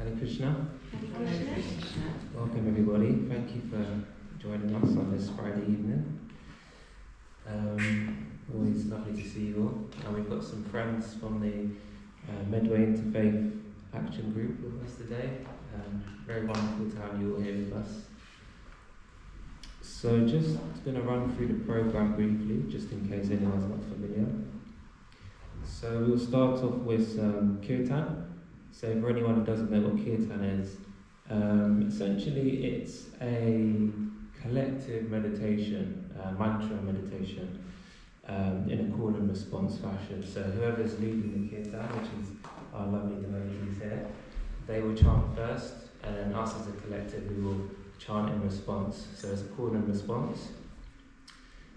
Hare Krishna. Hare Krishna. Welcome everybody. Thank you for joining us on this Friday evening. Always lovely to see you all. And we've got some friends from the Midway Interfaith Action Group with us today. Very wonderful to have you all here with us. So just going to run through the program briefly, just in case anyone's not familiar. So we'll start off with Kirtan. So for anyone who doesn't know what Kirtan is, essentially it's a collective meditation, mantra meditation, in a call and response fashion. So whoever's leading the Kirtan, which is our lovely devotees here, they will chant first, and then us as a collective, we will chant in response. So it's a call and response.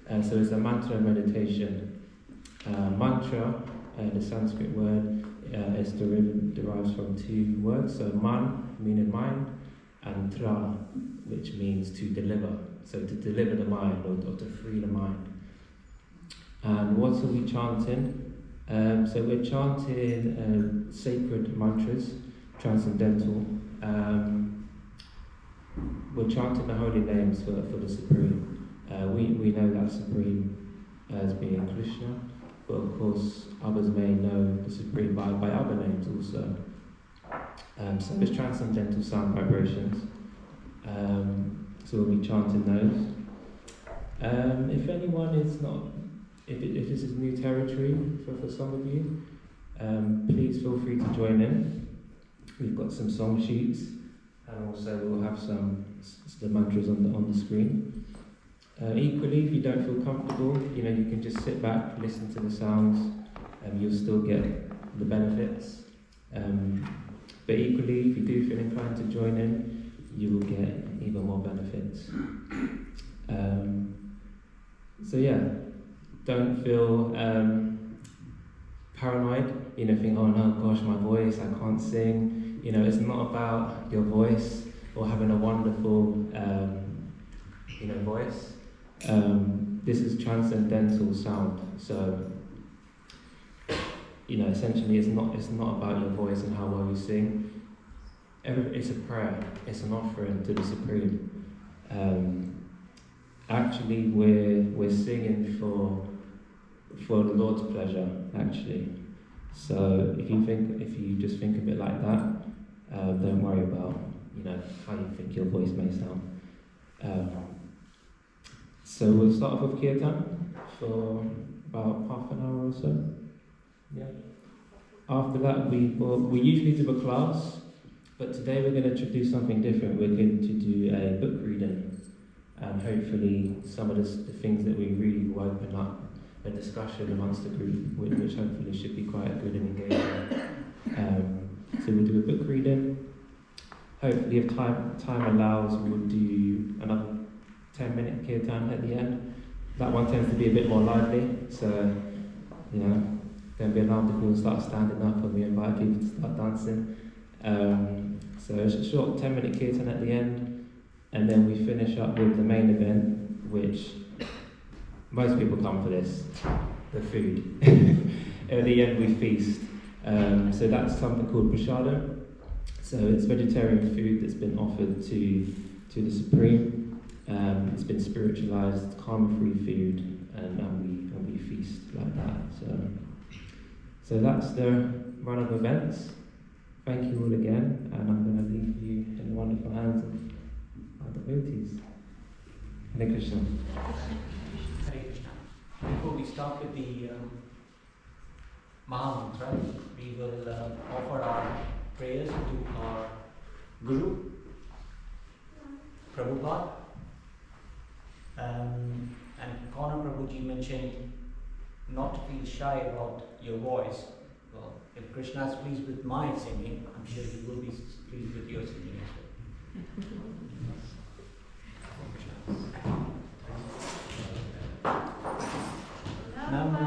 So it's a mantra meditation. Mantra, the Sanskrit word, derives from two words. So man, meaning mind, and tra, which means to deliver. So to deliver the mind, or to free the mind. And what are we chanting? So we're chanting sacred mantras, transcendental. We're chanting the holy names for the Supreme. We know that Supreme as being Krishna, but of course others may know the Supreme by other names also. So it's transcendental sound vibrations. So we'll be chanting those. If anyone is not, if this is new territory for some of you, please feel free to join in. We've got some song sheets, and also we'll have the mantras on the screen. Equally, if you don't feel comfortable, you can just sit back, listen to the sounds, and you'll still get the benefits. But equally, if you do feel inclined to join in, you will get even more benefits. So yeah, don't feel paranoid. Think, oh no, gosh, my voice, I can't sing. It's not about your voice or having a wonderful, voice. This is transcendental sound. So, essentially, it's not about your voice and how well you sing. It's a prayer. It's an offering to the Supreme. Actually, we're singing for the Lord's pleasure. Actually, so if you just think of it like that, don't worry about how you think your voice may sound. So we'll start off with Kirtan for about half an hour or so. Yeah. After that, we usually do a class, but today we're going to do something different. We're going to do a book reading, and hopefully some of the things that we read will open up a discussion amongst the group, which hopefully should be quite good and engaging. So we'll do a book reading. Hopefully, if time allows, we'll do another 10-minute Kirtan at the end. That one tends to be a bit more lively, so don't be alarmed if we'll start standing up and we invite people to start dancing. So it's a short 10-minute Kirtan at the end, and then we finish up with the main event, which most people come for this, the food. At the end we feast. So that's something called prasadam. So it's vegetarian food that's been offered to the Supreme. It's been spiritualized, karma-free food, and we feast like that. So that's the run of events. Thank you all again, and I'm going to leave you in the wonderful hands of our devotees. Hare Krishna. Hare Krishna. Before we start with the Mahamantra, we will offer our prayers to our Guru, Prabhupada. And Connor Prabhuji mentioned not to feel shy about your voice. Well, if Krishna is pleased with my singing, I'm sure he will be pleased with your singing as well. Namo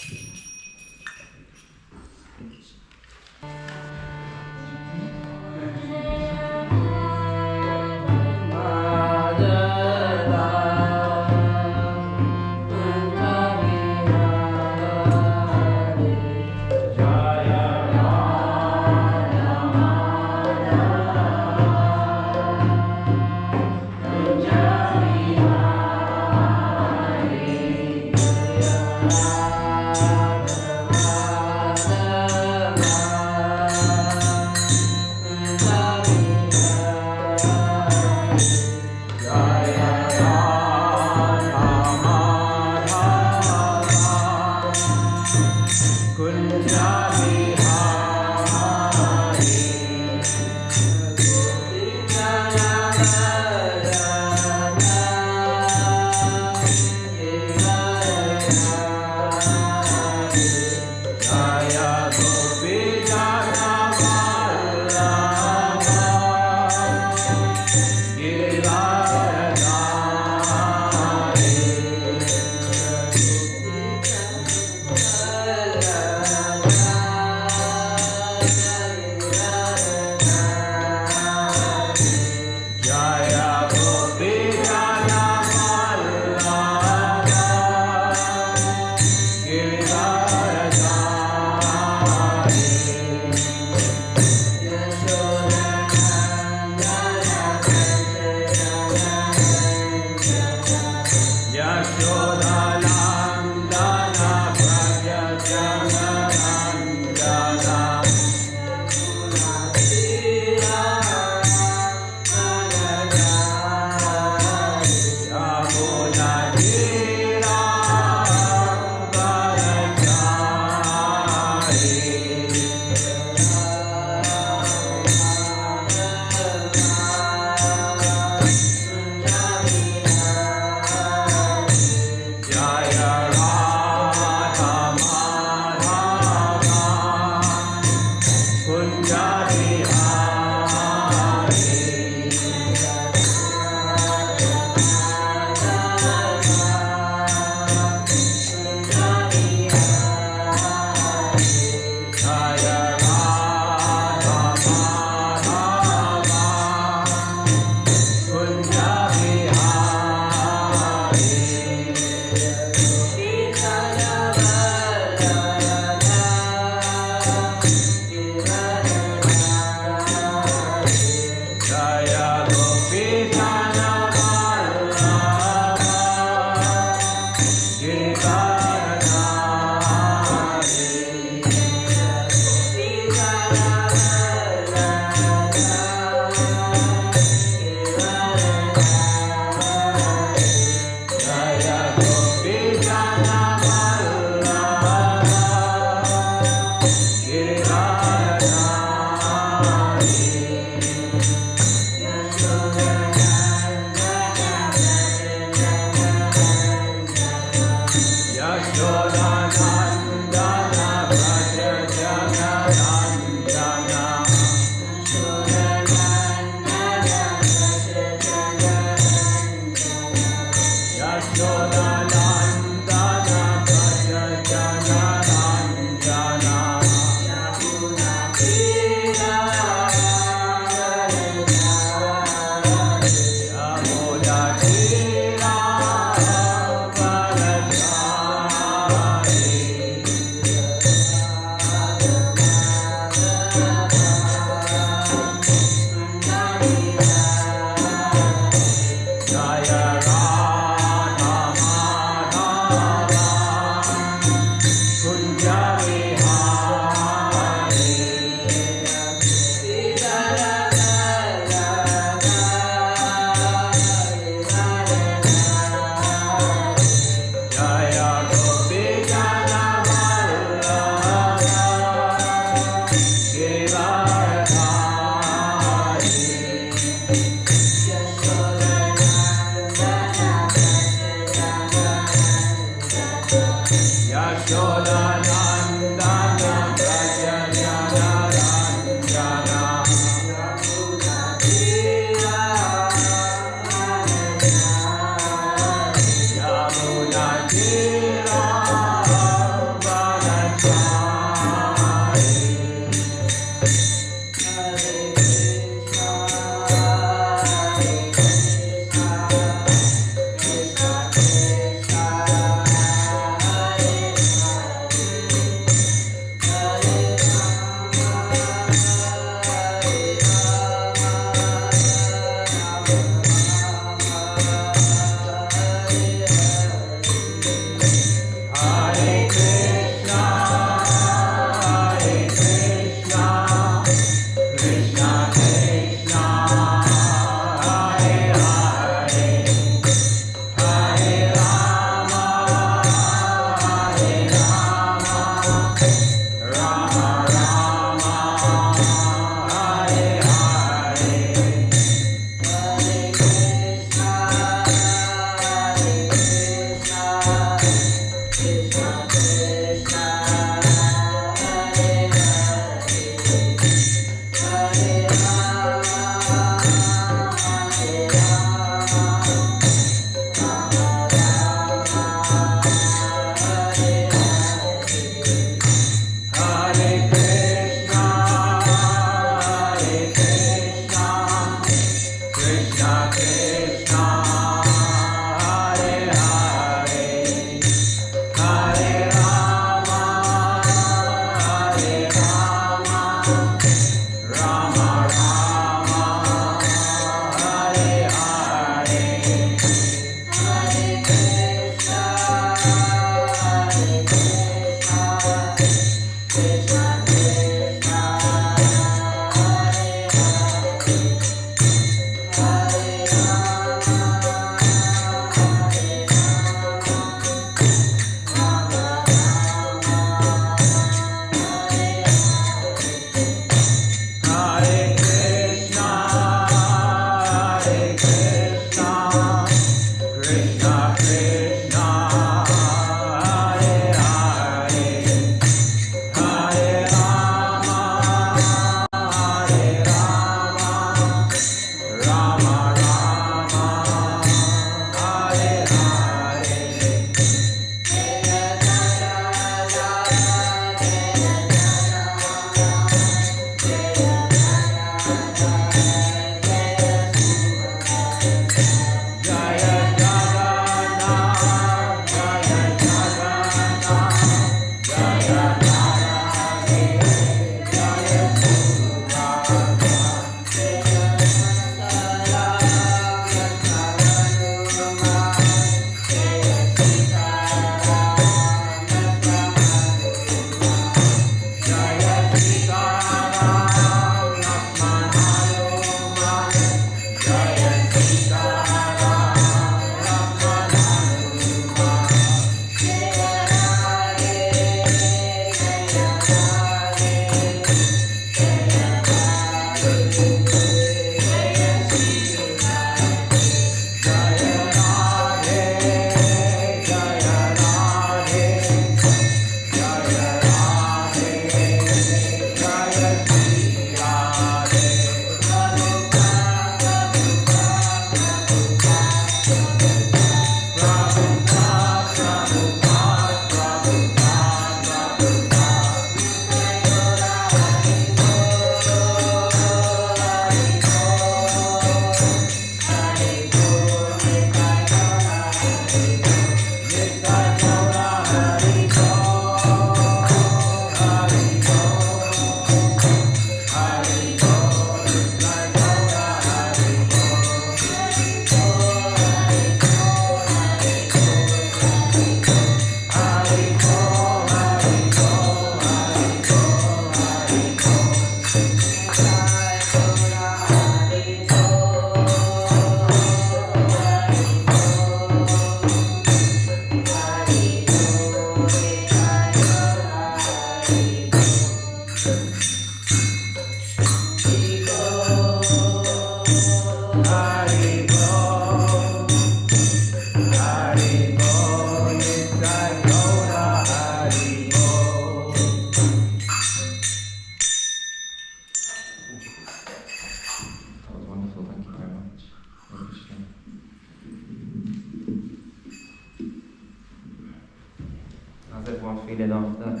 feeling after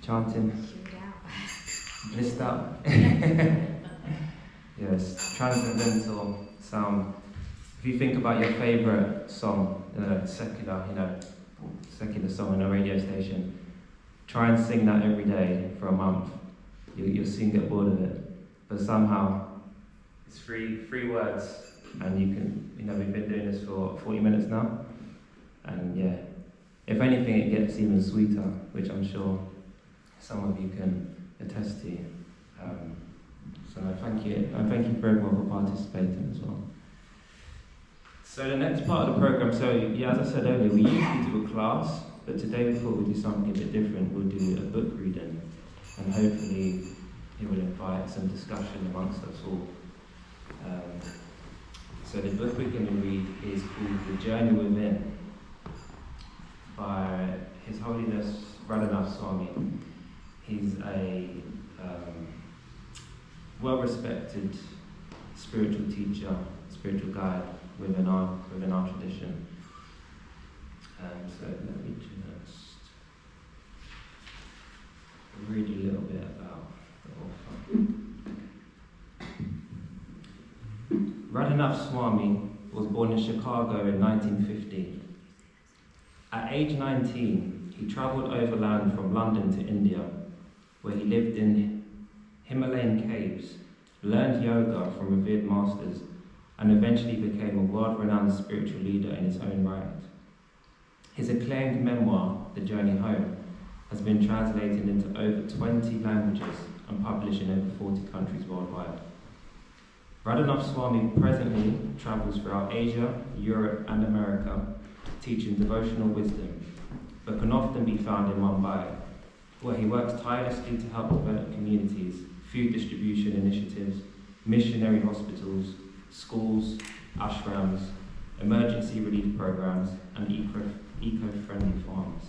chanting? Blissed out. Yes, transcendental sound. If you think about your favourite song, secular song on a radio station, try and sing that every day for a month. You'll soon get bored of it. But somehow, it's three words, and you can, we've been doing this for 40 minutes now, and yeah, if anything, it gets even sweeter, which I'm sure some of you can attest to. So thank you, and thank you for everyone for participating as well. So the next part of the program, so yeah, as I said earlier, we usually do a class, but today we thought we'd do something a bit different. We'll do a book reading, and hopefully it will invite some discussion amongst us all. So the book we're going to read is called The Journey Within by His Holiness Radhanath Swami. He's a well-respected spiritual teacher, spiritual guide within our tradition. So let me just read a little bit about the author. Radhanath Swami was born in Chicago in 1950. At age 19, he travelled overland from London to India, where he lived in Himalayan caves, learned yoga from revered masters, and eventually became a world-renowned spiritual leader in his own right. His acclaimed memoir, The Journey Home, has been translated into over 20 languages and published in over 40 countries worldwide. Radhanath Swami presently travels throughout Asia, Europe, and America, teaching devotional wisdom, but can often be found in Mumbai, where he works tirelessly to help develop communities, food distribution initiatives, missionary hospitals, schools, ashrams, emergency relief programs, and eco-friendly farms.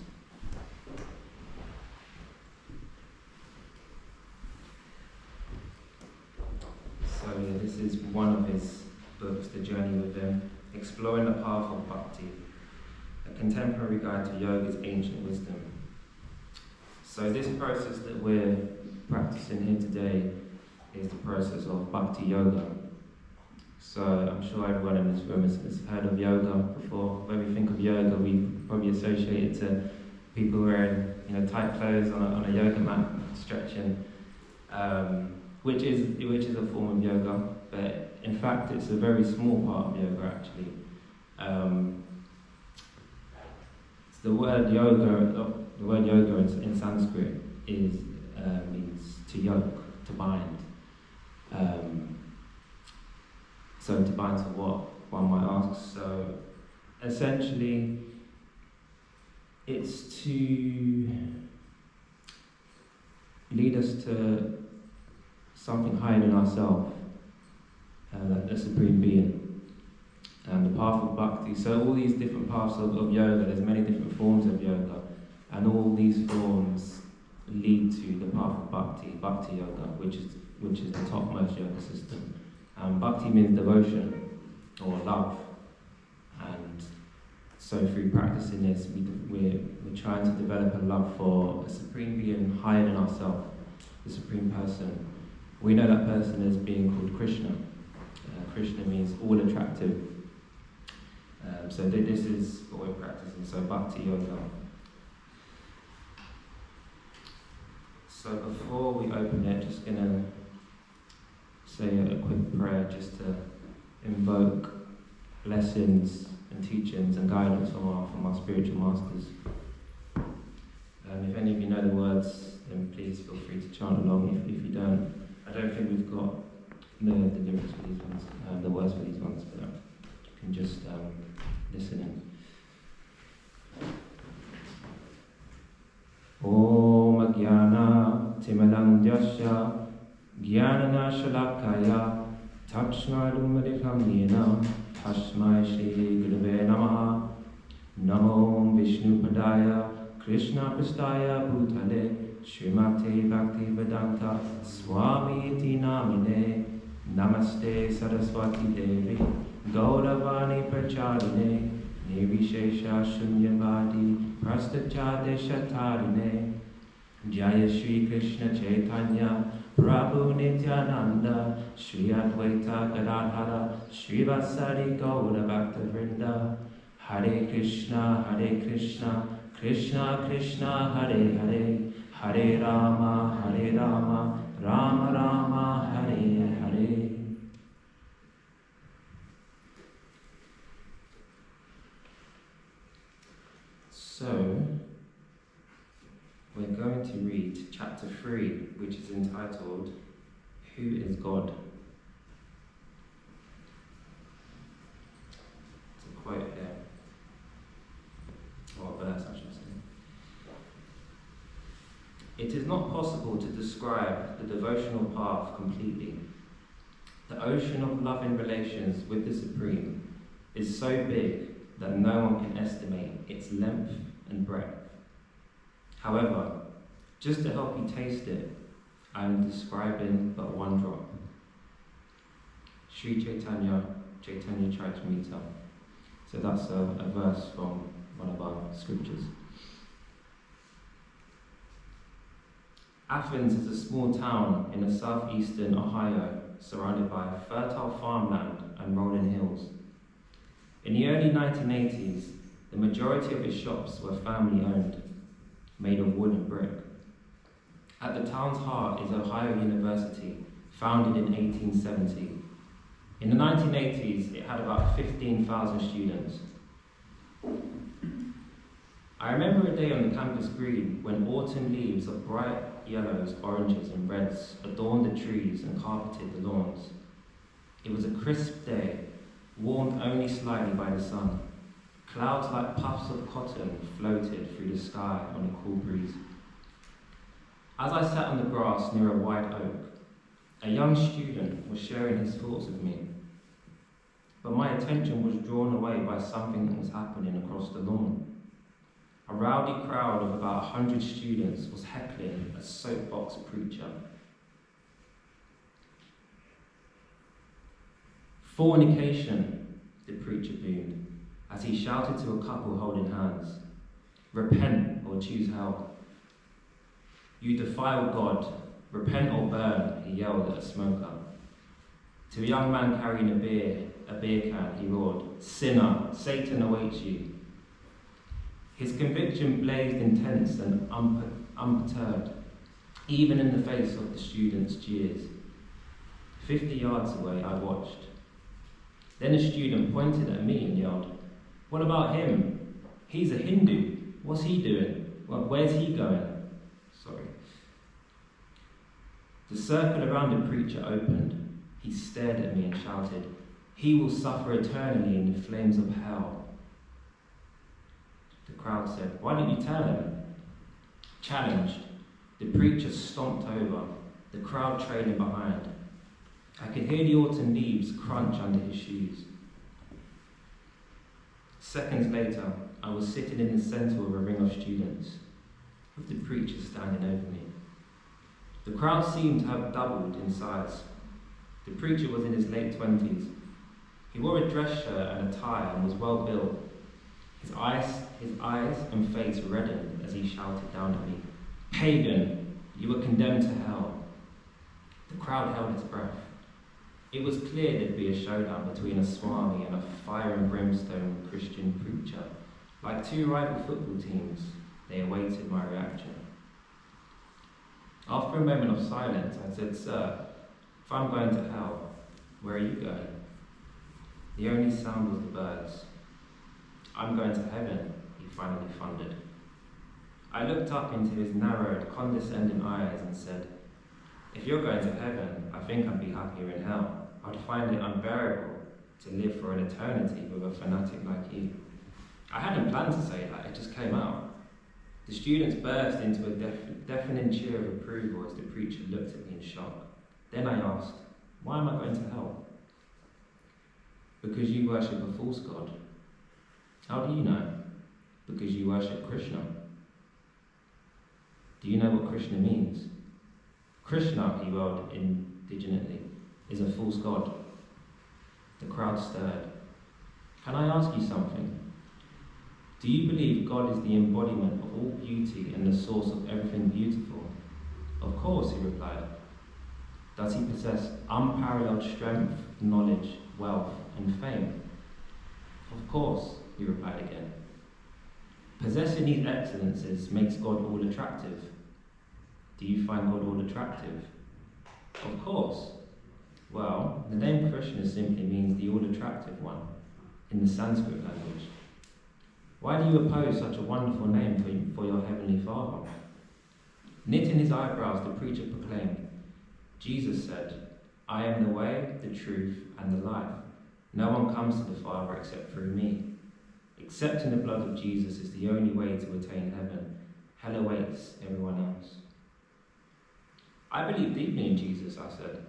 So yeah, this is one of his books, The Journey Within, exploring the path of Bhakti, a contemporary guide to yoga's ancient wisdom. So this process that we're practicing here today is the process of Bhakti Yoga. So I'm sure everyone in this room has heard of yoga before. When we think of yoga, we probably associate it to people wearing tight clothes on a yoga mat, stretching, which is a form of yoga. But in fact, it's a very small part of yoga actually. The word yoga in Sanskrit means to yoke, to bind. So to bind to what, one might ask. So essentially, it's to lead us to something higher than ourselves, the Supreme Being, and the path of Bhakti. So all these different paths of yoga, there's many different forms of yoga, and all these forms lead to the path of Bhakti Yoga, which is the topmost yoga system. Bhakti means devotion or love, and so through practicing this, we're trying to develop a love for a Supreme Being higher than ourselves, the Supreme Person. We know that person as being called Krishna. Krishna means all attractive. So this is what we're practicing, so Bhakti Yoga. So before we open it, just going to say a quick prayer just to invoke blessings and teachings and guidance from our spiritual masters. If any of you know the words, then please feel free to chant along. If you don't, I don't think we've got the lyrics for these ones, the words for these ones, but you can just listen in. Om Jnana Timalang Jasya Jnanana Shalakaya Takshmai Lumadikam Nina Tasmai Shri Gurave Namaha Namo Vishnu Padaya Krishna Prastaya Bhutale Srimate Bhakti Vedanta Swami Iti Namine Namaste Saraswati Devi Gauravani Pracharine Nirvishesha Shunyavadi Prastachade Shatarine Jaya Shri Krishna Chaitanya Prabhu Nityananda Shri Advaita Gadadhara Shri Vasari Gaura Bhaktavrinda Hare Krishna Krishna Krishna Hare Hare Hare Rama Rama Rama Hare Hare. So, we're going to read chapter 3, which is entitled, Who is God? It's a quote here, or a verse I should say. It is not possible to describe the devotional path completely. The ocean of loving relations with the Supreme is so big that no one can estimate its length and breadth. However, just to help you taste it, I am describing but one drop. Sri Chaitanya Charitamrita. So that's a verse from one of our scriptures. Athens is a small town in the southeastern Ohio, surrounded by fertile farmland and rolling hills. In the early 1980s, the majority of its shops were family-owned, made of wood and brick. At the town's heart is Ohio University, founded in 1870. In the 1980s, it had about 15,000 students. I remember a day on the campus green when autumn leaves of bright yellows, oranges and reds adorned the trees and carpeted the lawns. It was a crisp day, warmed only slightly by the sun. Clouds like puffs of cotton floated through the sky on a cool breeze. As I sat on the grass near a white oak, a young student was sharing his thoughts with me. But my attention was drawn away by something that was happening across the lawn. A rowdy crowd of about 100 students was heckling a soapbox preacher. Fornication, the preacher boomed, as he shouted to a couple holding hands. Repent or choose hell. You defile God, repent or burn, he yelled at a smoker. To a young man carrying a beer can, he roared, Sinner, Satan awaits you. His conviction blazed intense and unperturbed, even in the face of the students' jeers. 50 yards away, I watched. Then a student pointed at me and yelled, What about him? He's a Hindu. What's he doing? Well, where's he going? Sorry. The circle around the preacher opened. He stared at me and shouted, He will suffer eternally in the flames of hell. The crowd said, Why didn't you tell him? Challenged, the preacher stomped over, the crowd trailing behind. I could hear the autumn leaves crunch under his shoes. Seconds later, I was sitting in the centre of a ring of students, with the preacher standing over me. The crowd seemed to have doubled in size. The preacher was in his late 20s. He wore a dress shirt and a tie and was well built. His eyes and face reddened as he shouted down at me, Pagan, you are condemned to hell. The crowd held its breath. It was clear there'd be a showdown between a Swami and a fire and brimstone Christian preacher. Like two rival football teams, they awaited my reaction. After a moment of silence, I said, Sir, if I'm going to hell, where are you going? The only sound was the birds. I'm going to heaven, he finally thundered. I looked up into his narrowed, condescending eyes and said, If you're going to heaven, I think I'd be happier in hell. I'd find it unbearable to live for an eternity with a fanatic like you. I hadn't planned to say that, it just came out. The students burst into a deafening cheer of approval as the preacher looked at me in shock. Then I asked, Why am I going to hell? Because you worship a false god. How do you know? Because you worship Krishna. Do you know what Krishna means? Krishna, he wailed indignantly, is a false god. The crowd stirred. Can I ask you something? Do you believe God is the embodiment of all beauty and the source of everything beautiful? Of course, he replied. Does he possess unparalleled strength, knowledge, wealth, and fame? Of course, he replied again. Possessing these excellences makes God all attractive. Do you find God all attractive? Of course. Well, the name Krishna simply means the all attractive one in the Sanskrit language. Why do you oppose such a wonderful name for your heavenly Father? Knitting his eyebrows, the preacher proclaimed, Jesus said, I am the way, the truth, and the life. No one comes to the Father except through me. Accepting the blood of Jesus is the only way to attain heaven. Hell awaits everyone else. I believe deeply in Jesus, I said.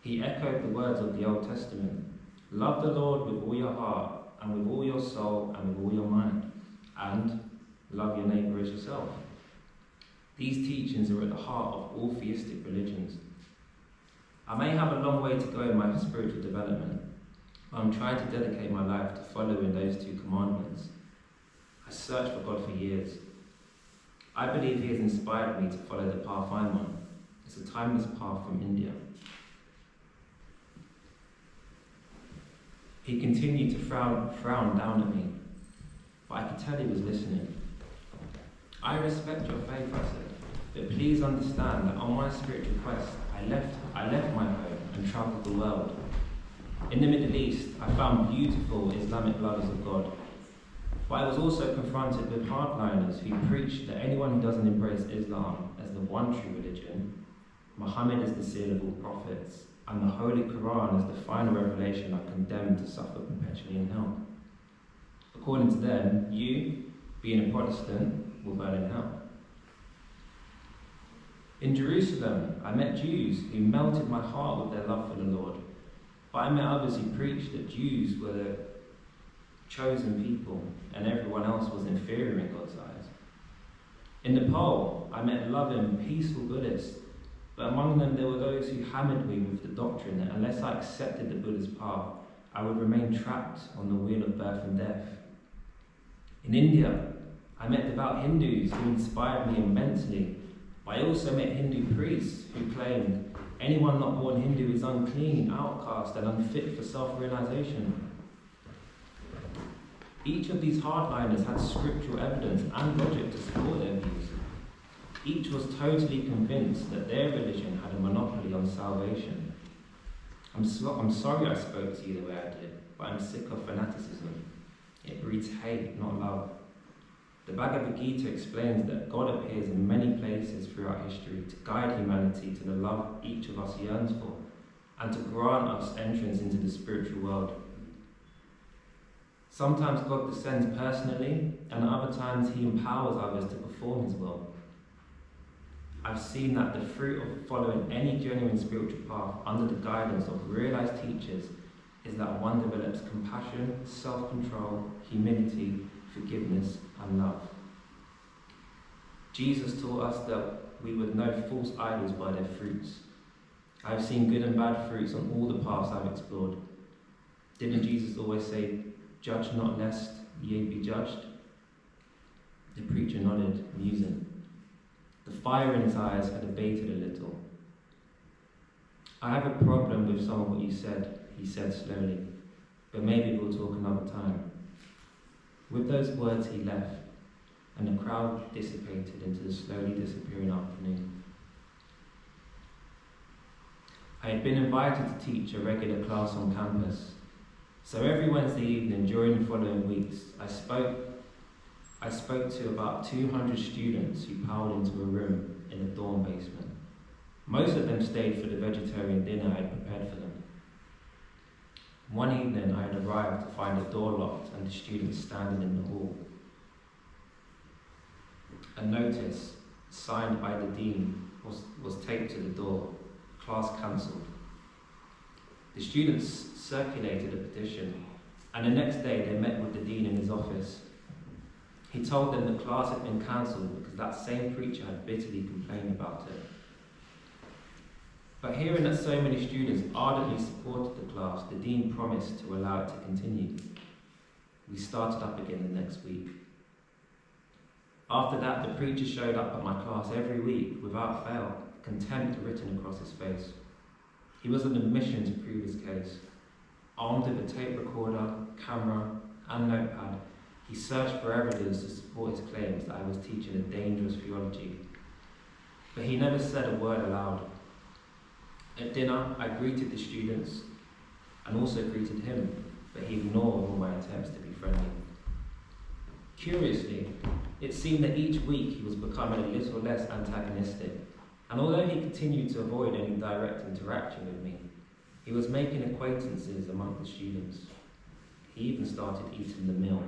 He echoed the words of the Old Testament. Love the Lord with all your heart, and with all your soul, and with all your mind. And love your neighbour as yourself. These teachings are at the heart of all theistic religions. I may have a long way to go in my spiritual development, but I'm trying to dedicate my life to following those two commandments. I searched for God for years. I believe he has inspired me to follow the path I'm on. It's a timeless path from India. He continued to frown down at me, but I could tell he was listening. I respect your faith, I said, but please understand that on my spiritual quest, I left my home and travelled the world. In the Middle East, I found beautiful Islamic lovers of God, but I was also confronted with hardliners who preached that anyone who doesn't embrace Islam as the one true religion, Muhammad is the seal of all prophets, and the Holy Quran is the final revelation are condemned to suffer perpetually in hell. According to them, you, being a Protestant, will burn in hell. In Jerusalem, I met Jews who melted my heart with their love for the Lord, but I met others who preached that Jews were the chosen people and everyone else was inferior in God's eyes. In Nepal, I met loving, peaceful Buddhists, but among them there were those who hammered me with the doctrine that unless I accepted the Buddha's path, I would remain trapped on the wheel of birth and death. In India, I met devout Hindus who inspired me immensely, but I also met Hindu priests who claimed anyone not born Hindu is unclean, outcast, and unfit for self-realization. Each of these hardliners had scriptural evidence and logic to support their views. Each was totally convinced that their religion had a monopoly on salvation. I'm sorry I spoke to you the way I did, but I'm sick of fanaticism. It breeds hate, not love. The Bhagavad Gita explains that God appears in many places throughout history to guide humanity to the love each of us yearns for, and to grant us entrance into the spiritual world. Sometimes God descends personally, and at other times he empowers others to perform his will. I've seen that the fruit of following any genuine spiritual path under the guidance of realized teachers is that one develops compassion, self-control, humility, forgiveness, and love. Jesus taught us that we would know false idols by their fruits. I have seen good and bad fruits on all the paths I've explored. Didn't Jesus always say, "Judge not lest ye be judged"? The preacher nodded, musing. The fire in his eyes had abated a little. I have a problem with some of what you said, he said slowly, but maybe we'll talk another time. With those words he left, and the crowd dissipated into the slowly disappearing afternoon. I had been invited to teach a regular class on campus, so every Wednesday evening during the following weeks, I spoke to about 200 students who piled into a room in a dorm basement. Most of them stayed for the vegetarian dinner I had prepared for them. One evening I had arrived to find the door locked and the students standing in the hall. A notice, signed by the dean, was taped to the door. Class cancelled. The students circulated a petition, and the next day they met with the dean in his office. He told them the class had been cancelled because that same preacher had bitterly complained about it. But hearing that so many students ardently supported the class, the dean promised to allow it to continue. We started up again the next week. After that, the preacher showed up at my class every week without fail, contempt written across his face. He was on a mission to prove his case. Armed with a tape recorder, camera, and notepad, he searched for evidence to support his claims that I was teaching a dangerous theology. But he never said a word aloud. At dinner, I greeted the students and also greeted him, but he ignored all my attempts to be friendly. Curiously, it seemed that each week he was becoming a little less antagonistic, and although he continued to avoid any direct interaction with me, he was making acquaintances among the students. He even started eating the meal.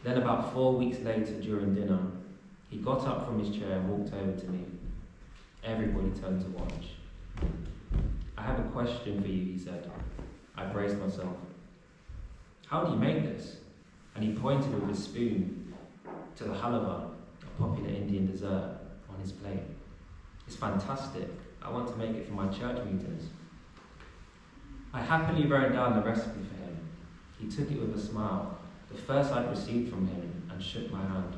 Then about 4 weeks later during dinner, he got up from his chair and walked over to me. Everybody turned to watch. "I have a question for you," he said. I braced myself. "How do you make this?" And he pointed with his spoon to the halwa, a popular Indian dessert, on his plate. "It's fantastic. I want to make it for my church meetings." I happily wrote down the recipe for him. He took it with a smile, the first I'd received from him, and shook my hand.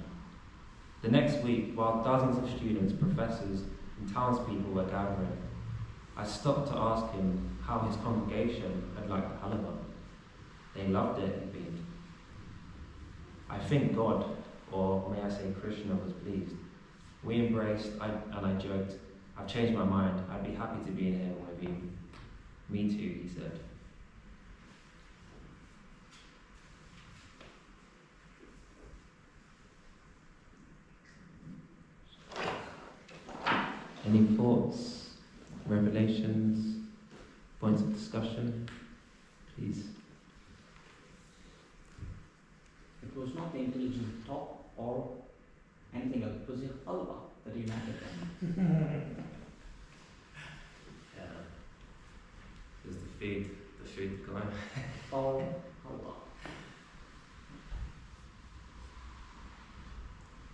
The next week, while dozens of students, professors, and townspeople were gathering, I stopped to ask him how his congregation had liked the halwa. "They loved it," he beamed. I think God, or may I say Krishna, was pleased. We embraced, and I joked, "I've changed my mind. I'd be happy to be in heaven with you." "Me too," he said. Any thoughts, revelations, points of discussion, please? It was not the intelligent talk or anything else. It was the halwa that united them. Yeah. There's the food going. Or halwa.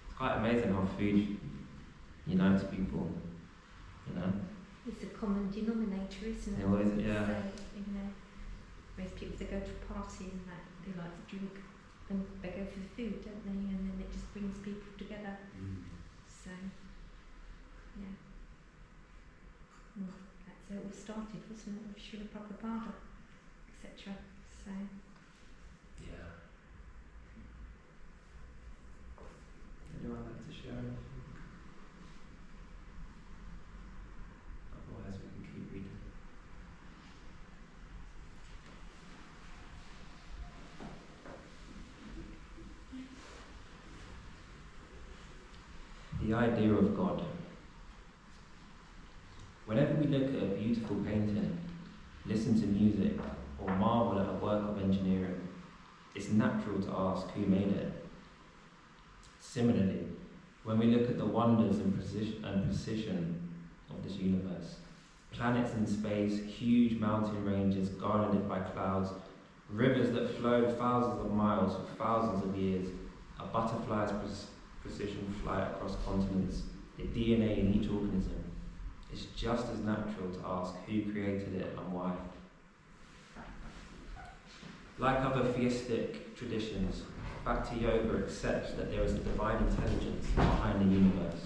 It's quite amazing how food unites people, you know? It's a common denominator, isn't it? It always, yeah. So, you know, most people, they go to a party and that, they like to drink, and they go for the food, don't they? And then it just brings people together. So, yeah. Well, that's how it all started, wasn't it? With Srila Prabhupada, etc. So, Yeah. Anyone like to share anything? Otherwise we can keep reading. The idea of God. Whenever we look at a beautiful painting, listen to music, or marvel at a work of engineering, it's natural to ask who made it. Similarly, when we look at the wonders and precision of this universe, planets in space, huge mountain ranges garlanded by clouds, rivers that flow thousands of miles for thousands of years, a butterfly's precision flight across continents, the DNA in each organism, it's just as natural to ask who created it and why. Like other theistic traditions, Bhakti Yoga accepts that there is a divine intelligence behind the universe.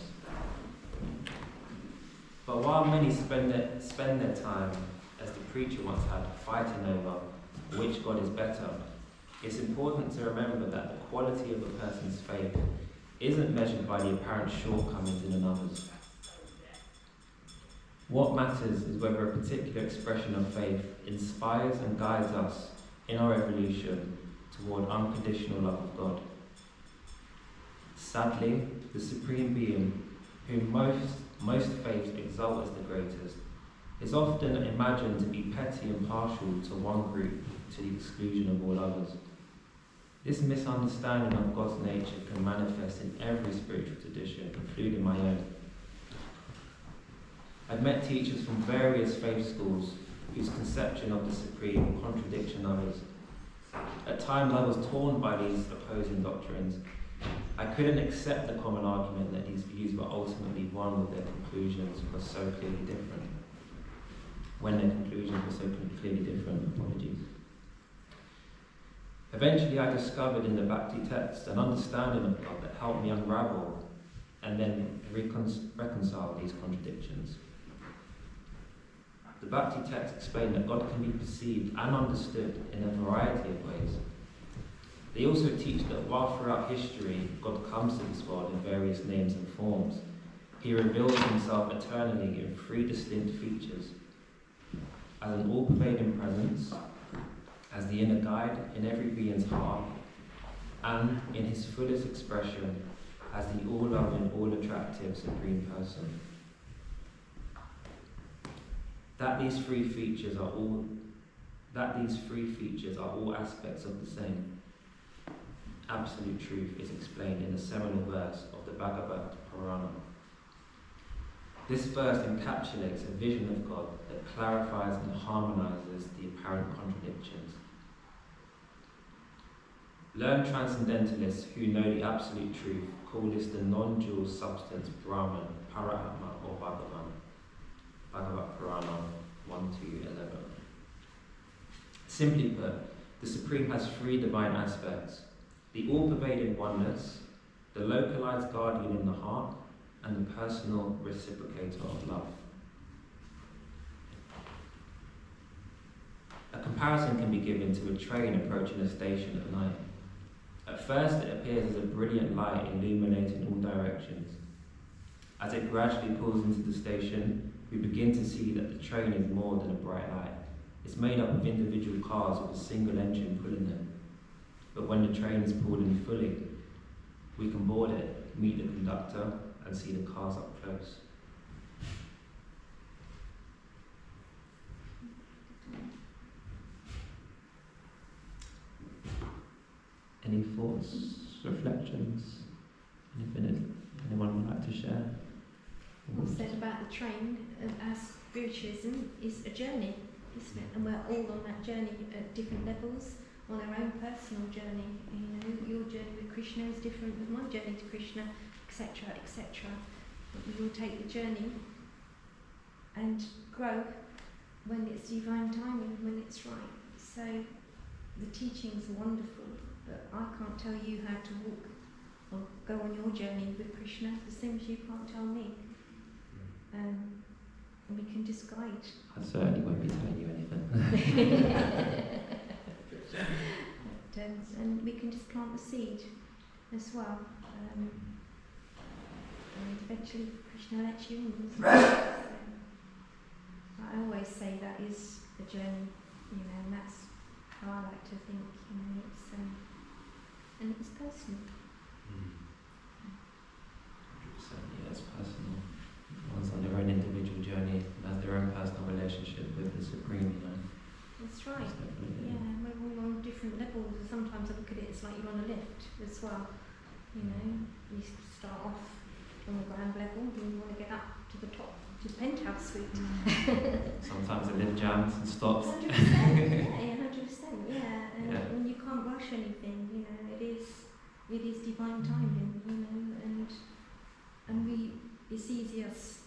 But while many spend their time, as the preacher once had, fighting over which God is better, it's important to remember that the quality of a person's faith isn't measured by the apparent shortcomings in another's. What matters is whether a particular expression of faith inspires and guides us in our evolution toward unconditional love of God. Sadly, the Supreme Being, whom most faiths exalt as the greatest, is often imagined to be petty and partial to one group to the exclusion of all others. This misunderstanding of God's nature can manifest in every spiritual tradition, including my own. I've met teachers from various faith schools whose conception of the Supreme contradicts others. At times I was torn by these opposing doctrines. I couldn't accept the common argument that these views were ultimately one with their conclusions were so clearly different. When their conclusions were so clearly different, apologies. Eventually I discovered in the Bhakti text an understanding of God that helped me unravel and then reconcile these contradictions. The Bhakti text explained that God can be perceived and understood in a variety of ways. They also teach that while throughout history God comes to this world in various names and forms, he reveals himself eternally in three distinct features: as an all-pervading presence, as the inner guide in every being's heart, and in his fullest expression as the all-loving, all-attractive Supreme Person. That these three features are all aspects of the same absolute truth is explained in the seminal verse of the Bhagavad Purana. This verse encapsulates a vision of God that clarifies and harmonizes the apparent contradictions. Learned transcendentalists who know the absolute truth call this the non-dual substance Brahman, Paramatma or Bhagavan. Bhagavad Purana 1-11. Simply put, the Supreme has three divine aspects: the all-pervading oneness, the localized guardian in the heart, and the personal reciprocator of love. A comparison can be given to a train approaching a station at night. At first it appears as a brilliant light illuminating all directions. As it gradually pulls into the station, we begin to see that the train is more than a bright light. It's made up of individual cars with a single engine pulling them. But when the train is pulled in fully, we can board it, meet the conductor, and see the cars up close. Any thoughts, reflections, anything anyone would like to share? What's said about the train as spiritualism is a journey, isn't it? And we're all on that journey at different levels, on our own personal journey. You know, your journey with Krishna is different than my journey to Krishna, etc., etc. But we all take the journey and grow when it's divine timing, when it's right. So the teachings are wonderful, but I can't tell you how to walk or go on your journey with Krishna, the same as you can't tell me. And we can just guide. I certainly won't be telling you anything. And we can just plant the seed as well. And eventually Krishna lets you in. So I always say that is the journey, you know, and that's how I like to think, you know, it's and it's personal. 100%, yeah, it's personal. One's on their own individual journey and has their own personal relationship with the Supreme, you know. That's right. Yeah, we're all on different levels. Sometimes I look at it, it's like you're on a lift as well. You know, you start off on the ground level and you want to get up to the top, to the penthouse suite. Sometimes the lift jams and stops. 100%, yeah, 100%, yeah. And you can't rush anything, you know, it is divine timing, you know, and it's easy us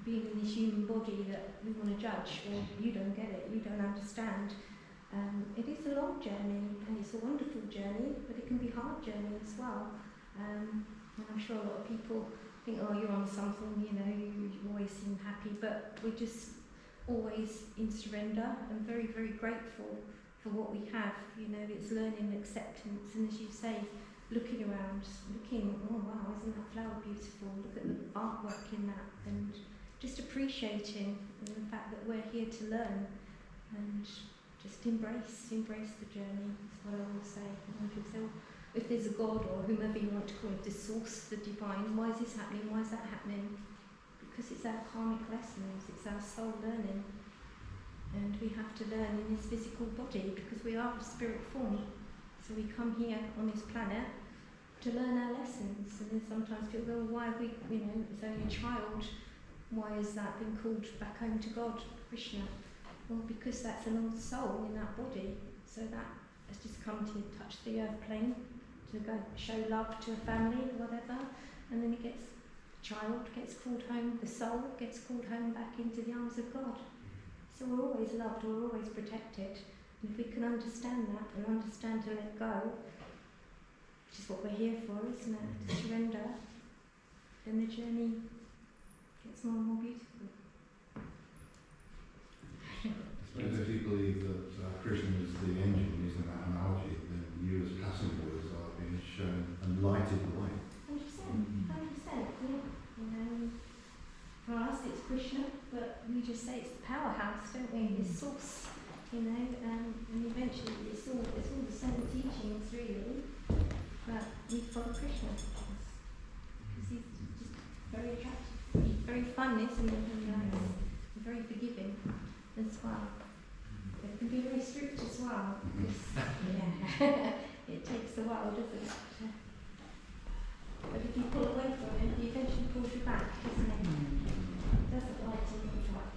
being in this human body that we want to judge, or you don't get it, you don't understand. It is a long journey and it's a wonderful journey, but it can be a hard journey as well. And I'm sure a lot of people think, oh, you're on something, you know, you always seem happy, but we're just always in surrender and very, very grateful for what we have. You know, it's learning acceptance, and as you say, looking around, oh wow, isn't that flower beautiful? Look at the artwork in that, and just appreciating the fact that we're here to learn, and just embrace the journey. That's what I will say. And if there's a God or whomever you want to call it, the source, the divine, why is this happening? Why is that happening? Because it's our karmic lessons, it's our soul learning, and we have to learn in this physical body because we are a spirit form. So we come here on this planet to learn our lessons, and then sometimes people go, why have we, you know, it's only a child, why has that been called back home to God, Krishna? Well, because that's an old soul in that body, so that has just come to touch the earth plane, to go show love to a family, whatever, and then child gets called home, the soul gets called home back into the arms of God. So we're always loved, we're always protected, And if we can understand that and understand to let go, which is what we're here for, isn't it? To surrender, then the journey gets more and more beautiful. So if you believe that Krishna is the engine, using that analogy, then you as passengers are being shown and lighted the way. 100%, 100%. Yeah. You know, for us it's Krishna, but we just say it's the powerhouse, don't we? It's source. You know, and eventually it's all the same teachings really, but we follow Krishna because he's just very attractive, very fun, isn't he? And very forgiving as well. It can be very strict as well because it takes a while, doesn't it? But if you pull away from him, he eventually pulls you back, doesn't he? He doesn't like to leave you up.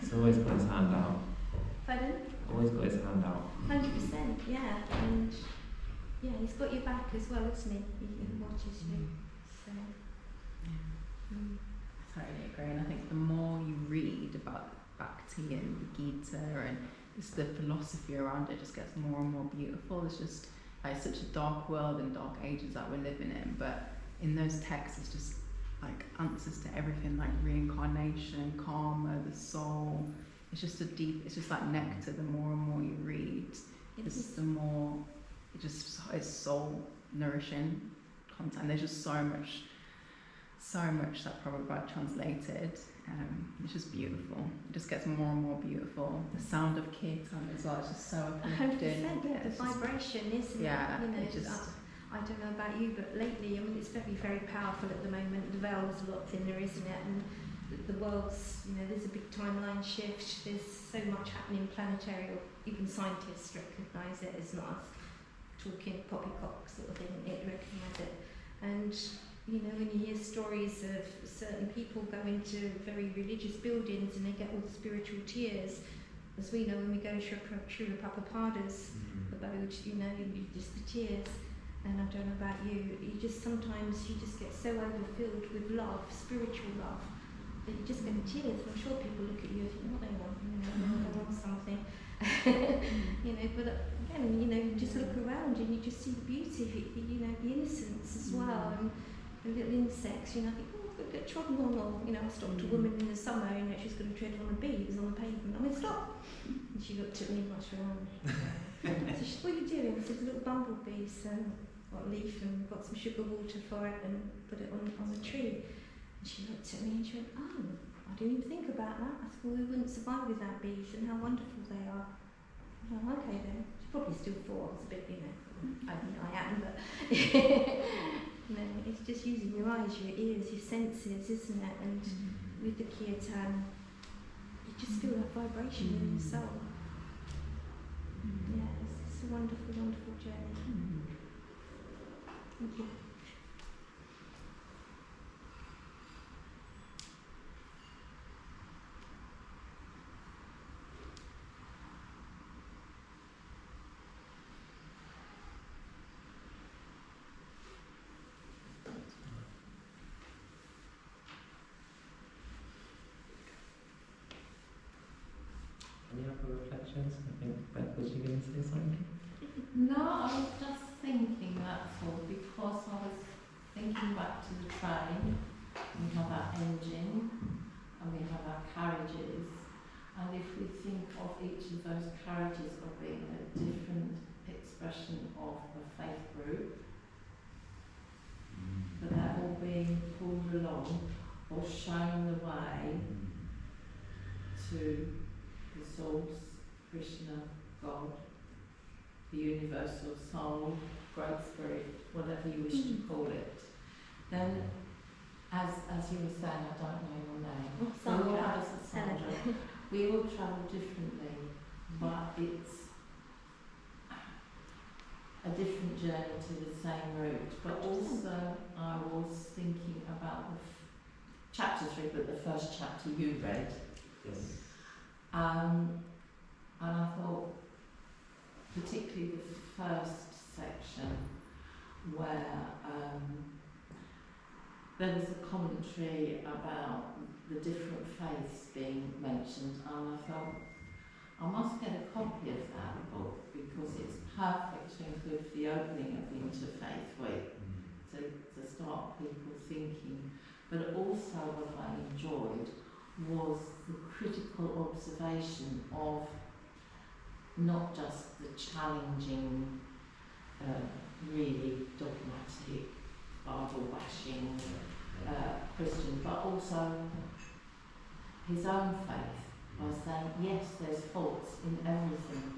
He's always got his hand out. Pardon? Always got his hand out. 100%, yeah, and yeah, he's got your back as well, isn't he? He watches you. So, I totally agree, and I think the more you read about Bhakti and the Gita and just the philosophy around it, just gets more and more beautiful. It's just like such a dark world and dark ages that we're living in, but in those texts, it's just like answers to everything, like reincarnation, karma, the soul. It's just it's just like nectar. The more and more you read, the more it's soul nourishing content. There's just so much that Prabhupada translated. It's just beautiful. It just gets more and more beautiful. The sound of Kirtan as well is just so uplifting. 100%, yeah, the vibration, isn't it? You know, it just, I don't know about you, but lately, I mean, it's very, very powerful at the moment. The veil's a lot thinner, isn't it? And the world's, you know, there's a big timeline shift. There's so much happening planetary, or even scientists recognise it. It's not us talking poppycock sort of thing. It recognise it. And you know, when you hear stories of certain people go into very religious buildings and they get all the spiritual tears, as we know when we go to Srila Prabhupada's abode, you know, just the tears. And I don't know about you, sometimes you just get so overfilled with love, spiritual love, that you just get the tears. I'm sure people look at you and think, what they want, you know, they want something. You know, but again, you know, you just look around and you just see the beauty, you know, the innocence as well. And the little insects, you know, I think, oh, I've got to get trodden on, or, you know, I stopped a woman in the summer, you know, she's going to tread on a bee, it was on the pavement, I went, stop! And she looked at me, what's wrong? So she said, what are you doing? I said, a little bumblebee, so got a leaf and got some sugar water for it and put it on the tree. And she looked at me and she went, oh, I didn't even think about that. I said, well, we wouldn't survive without bees and how wonderful they are. Oh, okay then. She probably still thought I was a bit, you know, I am, but you know, it's just using your eyes, your ears, your senses, isn't it? And with the Kirtan, you just feel that vibration in your soul. Yeah, it's a wonderful, wonderful journey. Thank you. Any other reflections? I think Beth, was you going to say something? No, I was just thinking, that's all, because I was thinking back to the train. We have our engine and we have our carriages, and if we think of each of those carriages as being a different expression of a faith group, but they're all being pulled along or shown the way to the source, Krishna, God, the universal soul, great spirit, whatever you wish to call it, then as you were saying, I don't know your name, Sandra, we will travel differently, but it's a different journey to the same route. But also I was thinking about chapter 3, but the first chapter you read. Yes. And I thought, particularly the first section, where there was a commentary about the different faiths being mentioned, and I thought, I must get a copy of that book because it's perfect to include for the opening of the Interfaith Week to start people thinking. But also what I enjoyed was the critical observation of not just the challenging, really dogmatic, Bible bashing Christian, but also his own faith by saying, yes, there's faults in everything.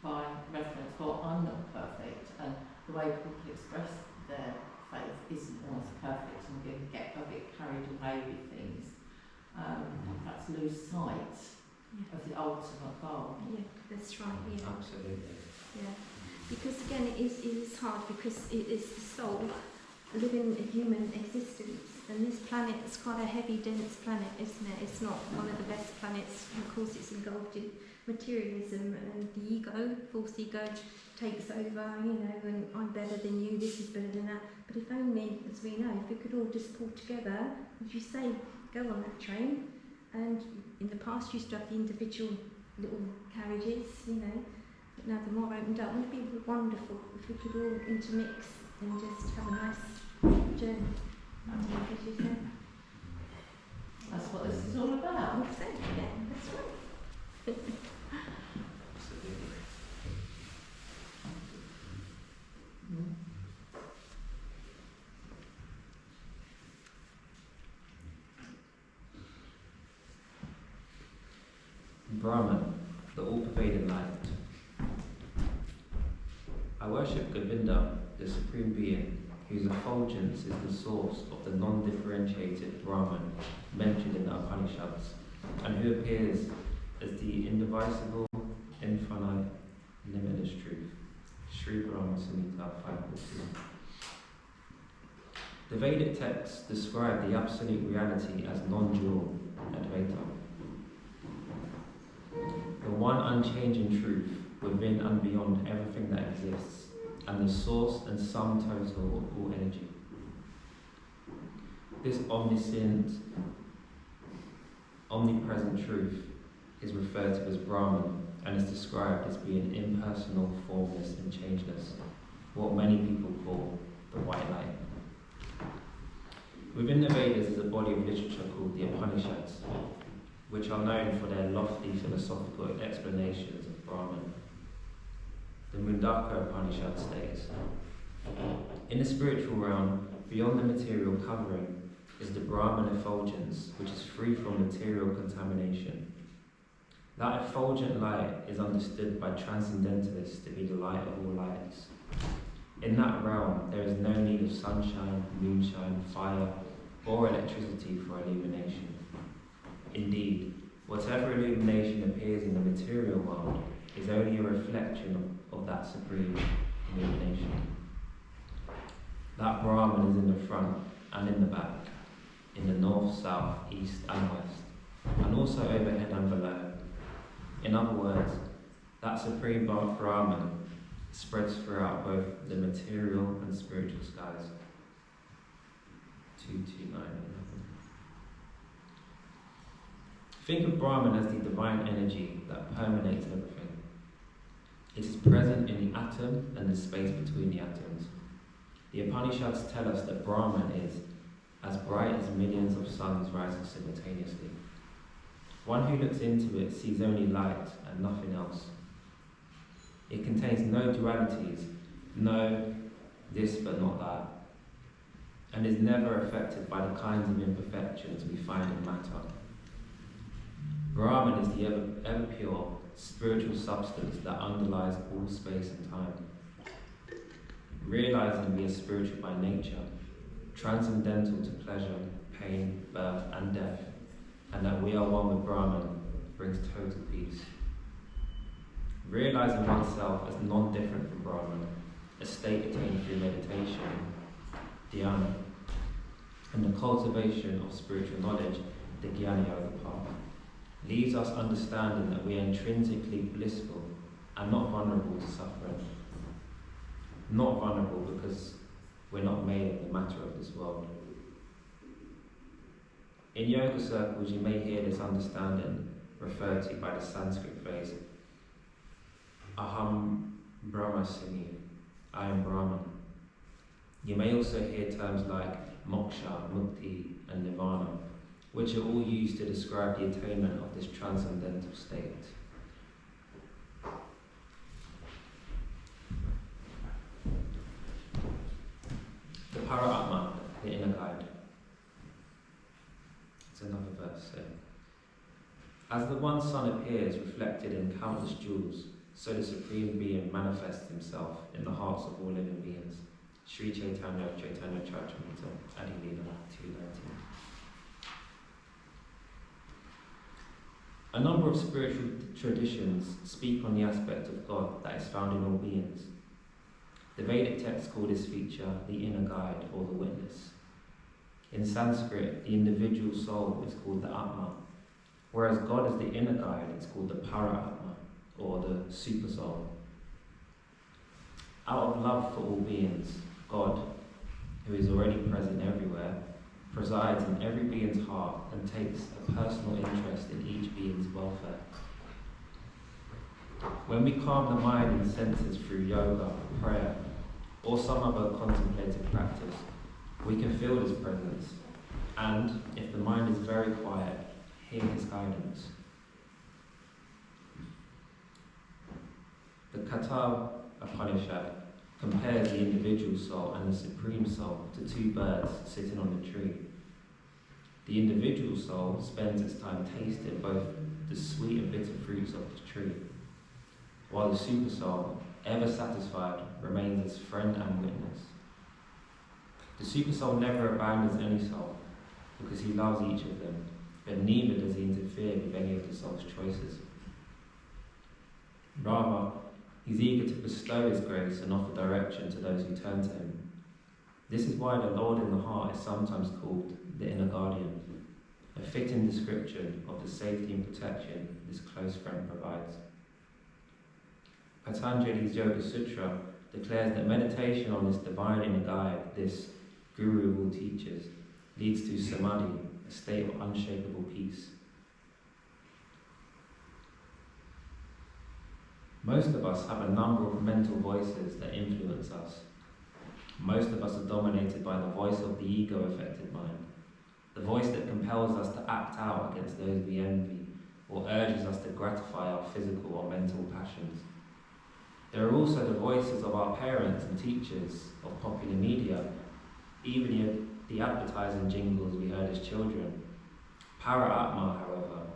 By reference, well, I'm not perfect, and the way people express their faith isn't always perfect, and we get a bit carried away with things, and perhaps lose sight of the ultimate goal. Yeah, that's right. Yeah. Absolutely. Yeah, because again, it is hard because it is the soul living a human existence, and this planet is quite a heavy, dense planet, isn't it? It's not one of the best planets. Of course, it's engulfed in materialism, and the ego, false ego, takes over. And I'm better than you. This is better than that. But if only, as we know, if we could all just pull together, as you say, go on that train. And in the past, you used to have the individual little carriages, but now they're more opened up. Wouldn't it be wonderful if we could all intermix and just have a nice journey? As you say. That's what this is all about. Yeah, that's right. Brahman, the all-pervading light. I worship Govinda, the Supreme Being, whose effulgence is the source of the non-differentiated Brahman mentioned in the Upanishads, and who appears as the indivisible, infinite, limitless truth. Sri Brahma Samhita 5.2. The Vedic texts describe the absolute reality as non-dual, Advaita. The one unchanging truth within and beyond everything that exists, and the source and sum total of all energy. This omniscient, omnipresent truth is referred to as Brahman and is described as being impersonal, formless and changeless, what many people call the white light. Within the Vedas is a body of literature called the Upanishads, which are known for their lofty philosophical explanations of Brahman. The Mundaka Upanishad states, in the spiritual realm, beyond the material covering, is the Brahman effulgence, which is free from material contamination. That effulgent light is understood by transcendentalists to be the light of all lights. In that realm, there is no need of sunshine, moonshine, fire, or electricity for illumination. Indeed, whatever illumination appears in the material world is only a reflection of that supreme illumination. That Brahman is in the front and in the back, in the north, south, east and west, and also overhead and below. In other words, that supreme Brahman spreads throughout both the material and spiritual skies. 229. Think of Brahman as the divine energy that permeates everything. It is present in the atom and the space between the atoms. The Upanishads tell us that Brahman is as bright as millions of suns rising simultaneously. One who looks into it sees only light and nothing else. It contains no dualities, no this but not that, and is never affected by the kinds of imperfections we find in matter. Brahman is the ever pure spiritual substance that underlies all space and time. Realizing we are spiritual by nature, transcendental to pleasure, pain, birth and death, and that we are one with Brahman brings total peace. Realizing oneself as non-different from Brahman, a state attained through meditation, dhyana, and the cultivation of spiritual knowledge, the Jnana Yoga path, leaves us understanding that we are intrinsically blissful and not vulnerable to suffering. Not vulnerable because we're not made of the matter of this world. In yoga circles, you may hear this understanding referred to by the Sanskrit phrase Aham Brahmasmi, I am Brahman. You may also hear terms like moksha, mukti, and nirvana, which are all used to describe the attainment of this transcendental state. The Para-Atma, the inner guide. It's another verse. So. As the one sun appears reflected in countless jewels, so the Supreme Being manifests himself in the hearts of all living beings. Sri Chaitanya Charitamrita, Adi Leela 219. A number of spiritual traditions speak on the aspect of God that is found in all beings. The Vedic texts call this feature the inner guide or the witness. In Sanskrit, the individual soul is called the Atma, whereas God is the inner guide, it's called the Para-Atma or the super soul. Out of love for all beings, God, who is already present everywhere, presides in every being's heart and takes a personal interest in each being's welfare. When we calm the mind and senses through yoga, prayer, or some other contemplative practice, we can feel his presence, and if the mind is very quiet, hear his guidance. The Katha Upanishad compares the individual soul and the supreme soul to two birds sitting on a tree. The individual soul spends its time tasting both the sweet and bitter fruits of the tree, while the super soul, ever satisfied, remains its friend and witness. The super soul never abandons any soul because he loves each of them, but neither does he interfere with any of the soul's choices. Rather, he's eager to bestow his grace and offer direction to those who turn to him. This is why the Lord in the heart is sometimes called the inner guardian, a fitting description of the safety and protection this close friend provides. Patanjali's Yoga Sutra declares that meditation on this divine inner guide, this Guru of all teachers, leads to samadhi, a state of unshakable peace. Most of us have a number of mental voices that influence us. Most of us are dominated by the voice of the ego-affected mind, the voice that compels us to act out against those we envy, or urges us to gratify our physical or mental passions. There are also the voices of our parents and teachers, of popular media, even the advertising jingles we heard as children. Para-Atma, however,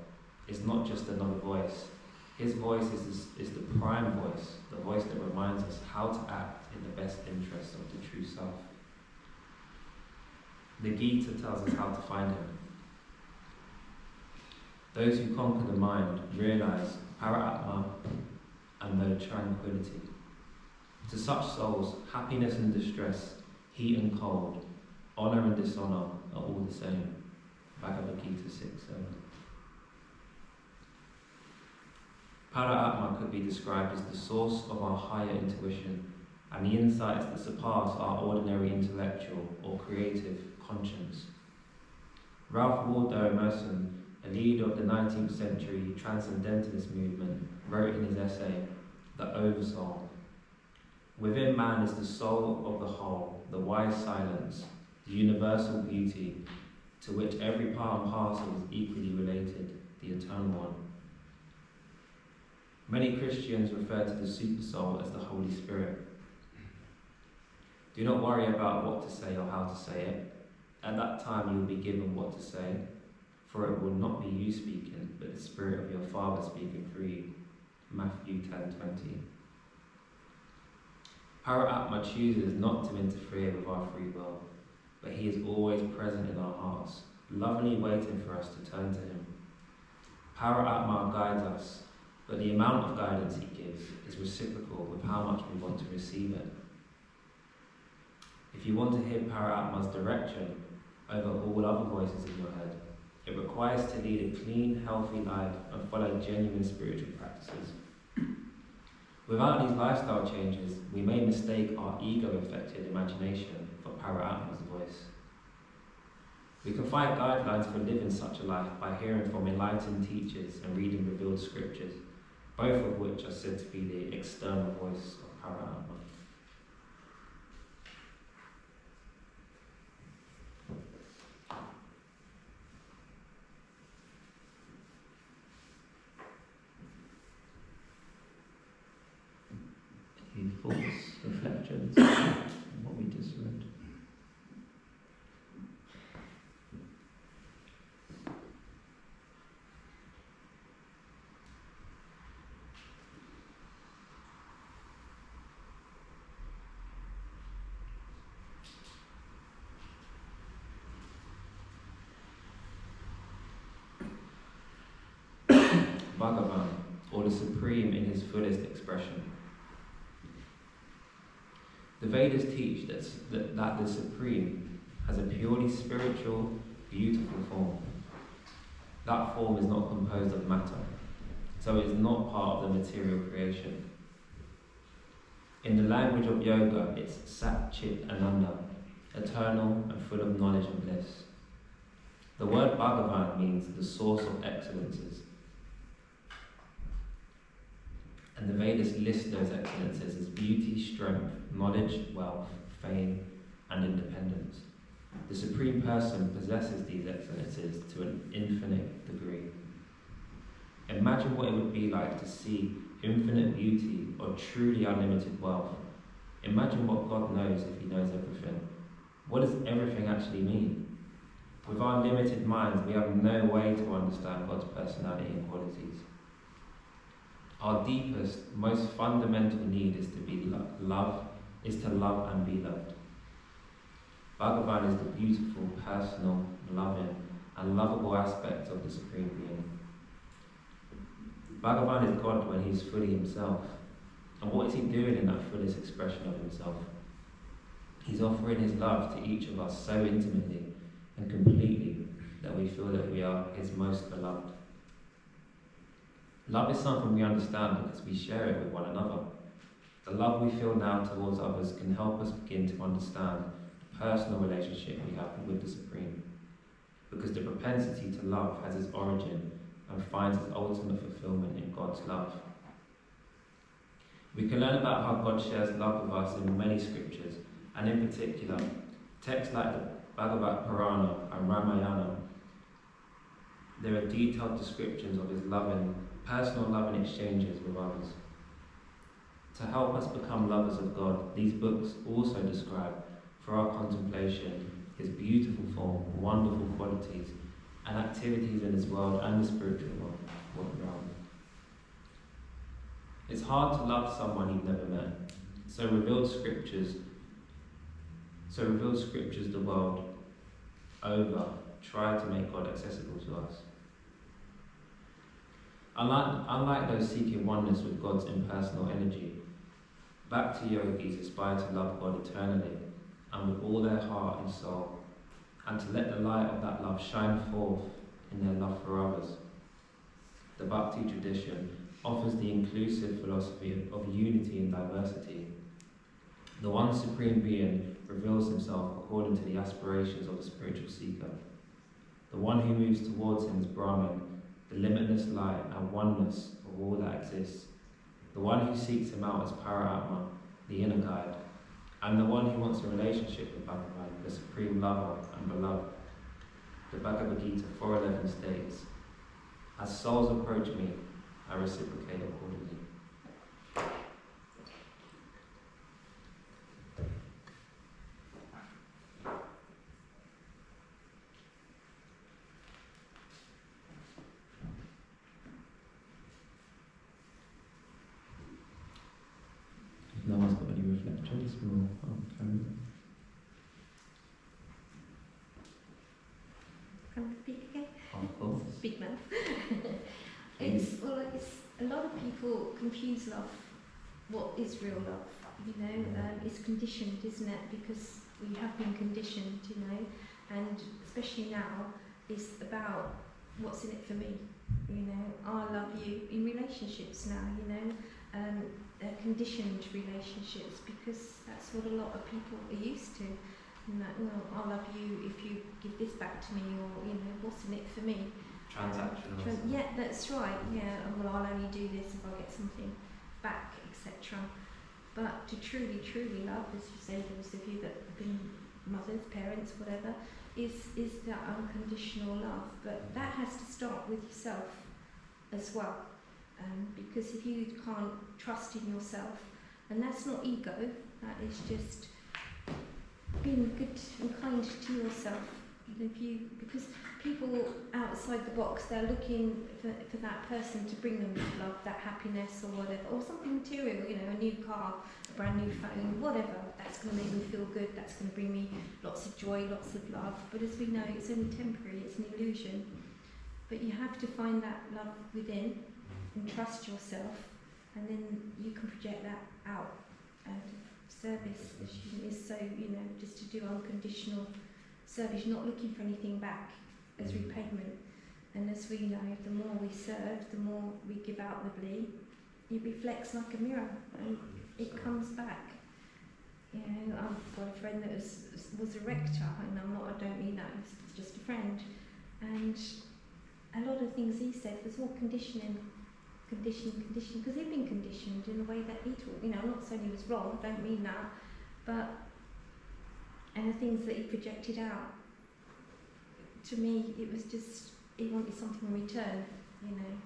is not just another voice. His voice is the prime voice, the voice that reminds us how to act in the best interests of the true self. The Gita tells us how to find him. Those who conquer the mind realize Para-Atma and know tranquility. To such souls, happiness and distress, heat and cold, honour and dishonour are all the same. Bhagavad Gita 6:7. Para-Atma could be described as the source of our higher intuition and the insights that surpass our ordinary intellectual or creative conscience. Ralph Waldo Emerson, a leader of the 19th century transcendentalist movement, wrote in his essay, The Oversoul, "Within man is the soul of the whole, the wise silence, the universal beauty, to which every part and parcel is equally related, the eternal one." Many Christians refer to the Supersoul as the Holy Spirit. Do not worry about what to say or how to say it. At that time you will be given what to say, for it will not be you speaking, but the Spirit of your Father speaking through you. Matthew 10:20. Para-Atma chooses not to interfere with our free will, but he is always present in our hearts, lovingly waiting for us to turn to him. Para-Atma guides us, but the amount of guidance he gives is reciprocal with how much we want to receive it. If you want to hear Para-Atma's direction over all other voices in your head, it requires to lead a clean, healthy life and follow genuine spiritual practices. Without these lifestyle changes, we may mistake our ego-affected imagination for Para-Atma's voice. We can find guidelines for living such a life by hearing from enlightened teachers and reading revealed scriptures, both of which are said to be the external voice of Paramatma. Any thoughts, reflections on what we just read? Bhagavan, or the Supreme in his fullest expression. The Vedas teach that the Supreme has a purely spiritual, beautiful form. That form is not composed of matter, so it is not part of the material creation. In the language of yoga, it's Sat Chit Ananda, eternal and full of knowledge and bliss. The word Bhagavan means the source of excellences. And the Vedas list those excellences as beauty, strength, knowledge, wealth, fame, and independence. The Supreme Person possesses these excellences to an infinite degree. Imagine what it would be like to see infinite beauty or truly unlimited wealth. Imagine what God knows if He knows everything. What does everything actually mean? With our limited minds, we have no way to understand God's personality and qualities. Our deepest, most fundamental need is to be love and be loved. Bhagavan is the beautiful, personal, loving, and lovable aspect of the Supreme Being. Bhagavan is God when he is fully himself. And what is he doing in that fullest expression of himself? He's offering his love to each of us so intimately and completely that we feel that we are his most beloved. Love is something we understand because we share it with one another. The love we feel now towards others can help us begin to understand the personal relationship we have with the Supreme. Because the propensity to love has its origin and finds its ultimate fulfillment in God's love. We can learn about how God shares love with us in many scriptures, and in particular, texts like the Bhagavad Purana and Ramayana. There are detailed descriptions of his personal loving exchanges with others. To help us become lovers of God, these books also describe, for our contemplation, his beautiful form, wonderful qualities, and activities in this world and the spiritual realm. It's hard to love someone you've never met, so revealed scriptures the world over try to make God accessible to us. Unlike those seeking oneness with God's impersonal energy, Bhakti yogis aspire to love God eternally and with all their heart and soul, and to let the light of that love shine forth in their love for others. The Bhakti tradition offers the inclusive philosophy of unity and diversity. The one Supreme Being reveals himself according to the aspirations of the spiritual seeker. The one who moves towards him is Brahman, the limitless light and oneness of all that exists. The one who seeks him out as Paramatma, the inner guide. And the one who wants a relationship with Bhagavan, the supreme lover and beloved. The Bhagavad Gita 4:11 states, "As souls approach me, I reciprocate accordingly." If no one's got any reflections, we'll carry on. Can I speak again? Of course. Big mouth. It's a lot of people confuse love. What is real love? It's conditioned, isn't it? Because we have been conditioned, and especially now, it's about what's in it for me. I love you in relationships now. Conditioned relationships, because that's what a lot of people are used to. And that, well, I'll love you if you give this back to me, or, you know, what's in it for me? Transactional. Yeah, that's right, yeah. And, well, I'll only do this if I get something back, etc. But to truly, truly love, as you say, those of you that have been mothers, parents, whatever, is that unconditional love. But that has to start with yourself as well. Because if you can't trust in yourself, and that's not ego, that is just being good and kind to yourself. Because people outside the box, they're looking for that person to bring them love, that happiness or whatever, or something material, you know, a new car, a brand new phone, whatever, that's going to make me feel good, that's going to bring me lots of joy, lots of love. But as we know, it's only temporary, it's an illusion. But you have to find that love within and trust yourself, and then you can project that out. And service is so, you know, just to do unconditional service, you're not looking for anything back as repayment. And as we know, the more we serve, the more we give outwardly, it reflects like a mirror and it comes back. You know, I've got a friend that was a rector, and I don't mean that, it's just a friend. And a lot of things he said was all conditioning, because he'd been conditioned in the way that he taught. You know, I'm not saying he was wrong, I don't mean that, but and the things that he projected out, to me, it was just, he wanted something in return, you know.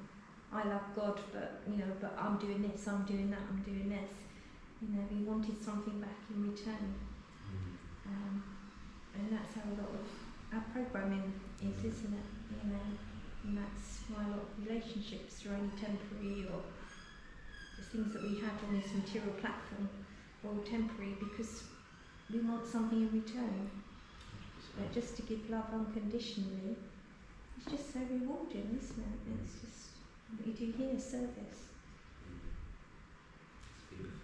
I love God, but, you know, but I'm doing this, I'm doing that, I'm doing this. You know, he wanted something back in return. And that's how a lot of our programming is, isn't it? You know, and that's why a lot of relationships are only temporary, or the things that we have on this material platform are all temporary, because we want something in return. But just to give love unconditionally, it's just so rewarding, isn't it? It's just what you do here, service. It's beautiful.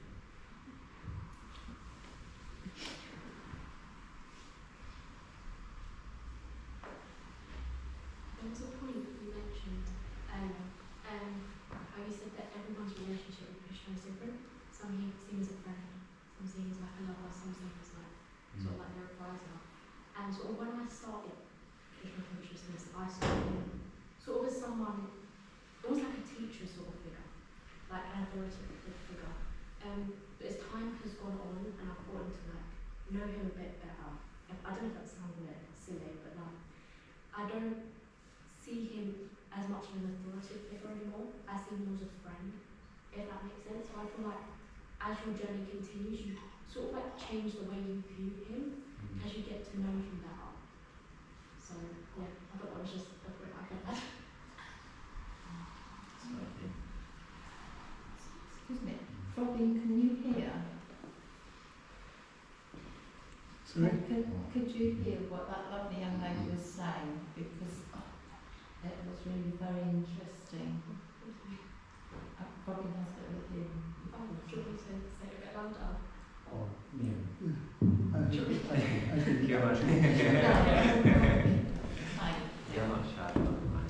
There was a point you mentioned, how you said that everyone's relationship with Krishna is different. Some see him as a friend, some see him as like a lover, some see him as like sort of like their advisor. And sort of when I started Krishna consciousness, I saw him sort of as someone, almost like a teacher sort of figure, like an authoritative figure. But as time has gone on and I've gotten to like know him a bit better, I don't know if that sounds a bit silly, but like I don't see him as much of an authoritative figure anymore. I see him more as a friend, if that makes sense. So I feel like as your journey continues, you sort of like change the way you view him as you get to know him better. So yeah, I thought that was just a point I could add. Excuse me, Robin, can you hear? Sorry? Could you hear what that lovely young lady was saying? Because it was really very interesting. Robin has it with you. Oh, do you want me to say it a bit louder? Oh, yeah. I think You're not Hi. You're not shy about the mic.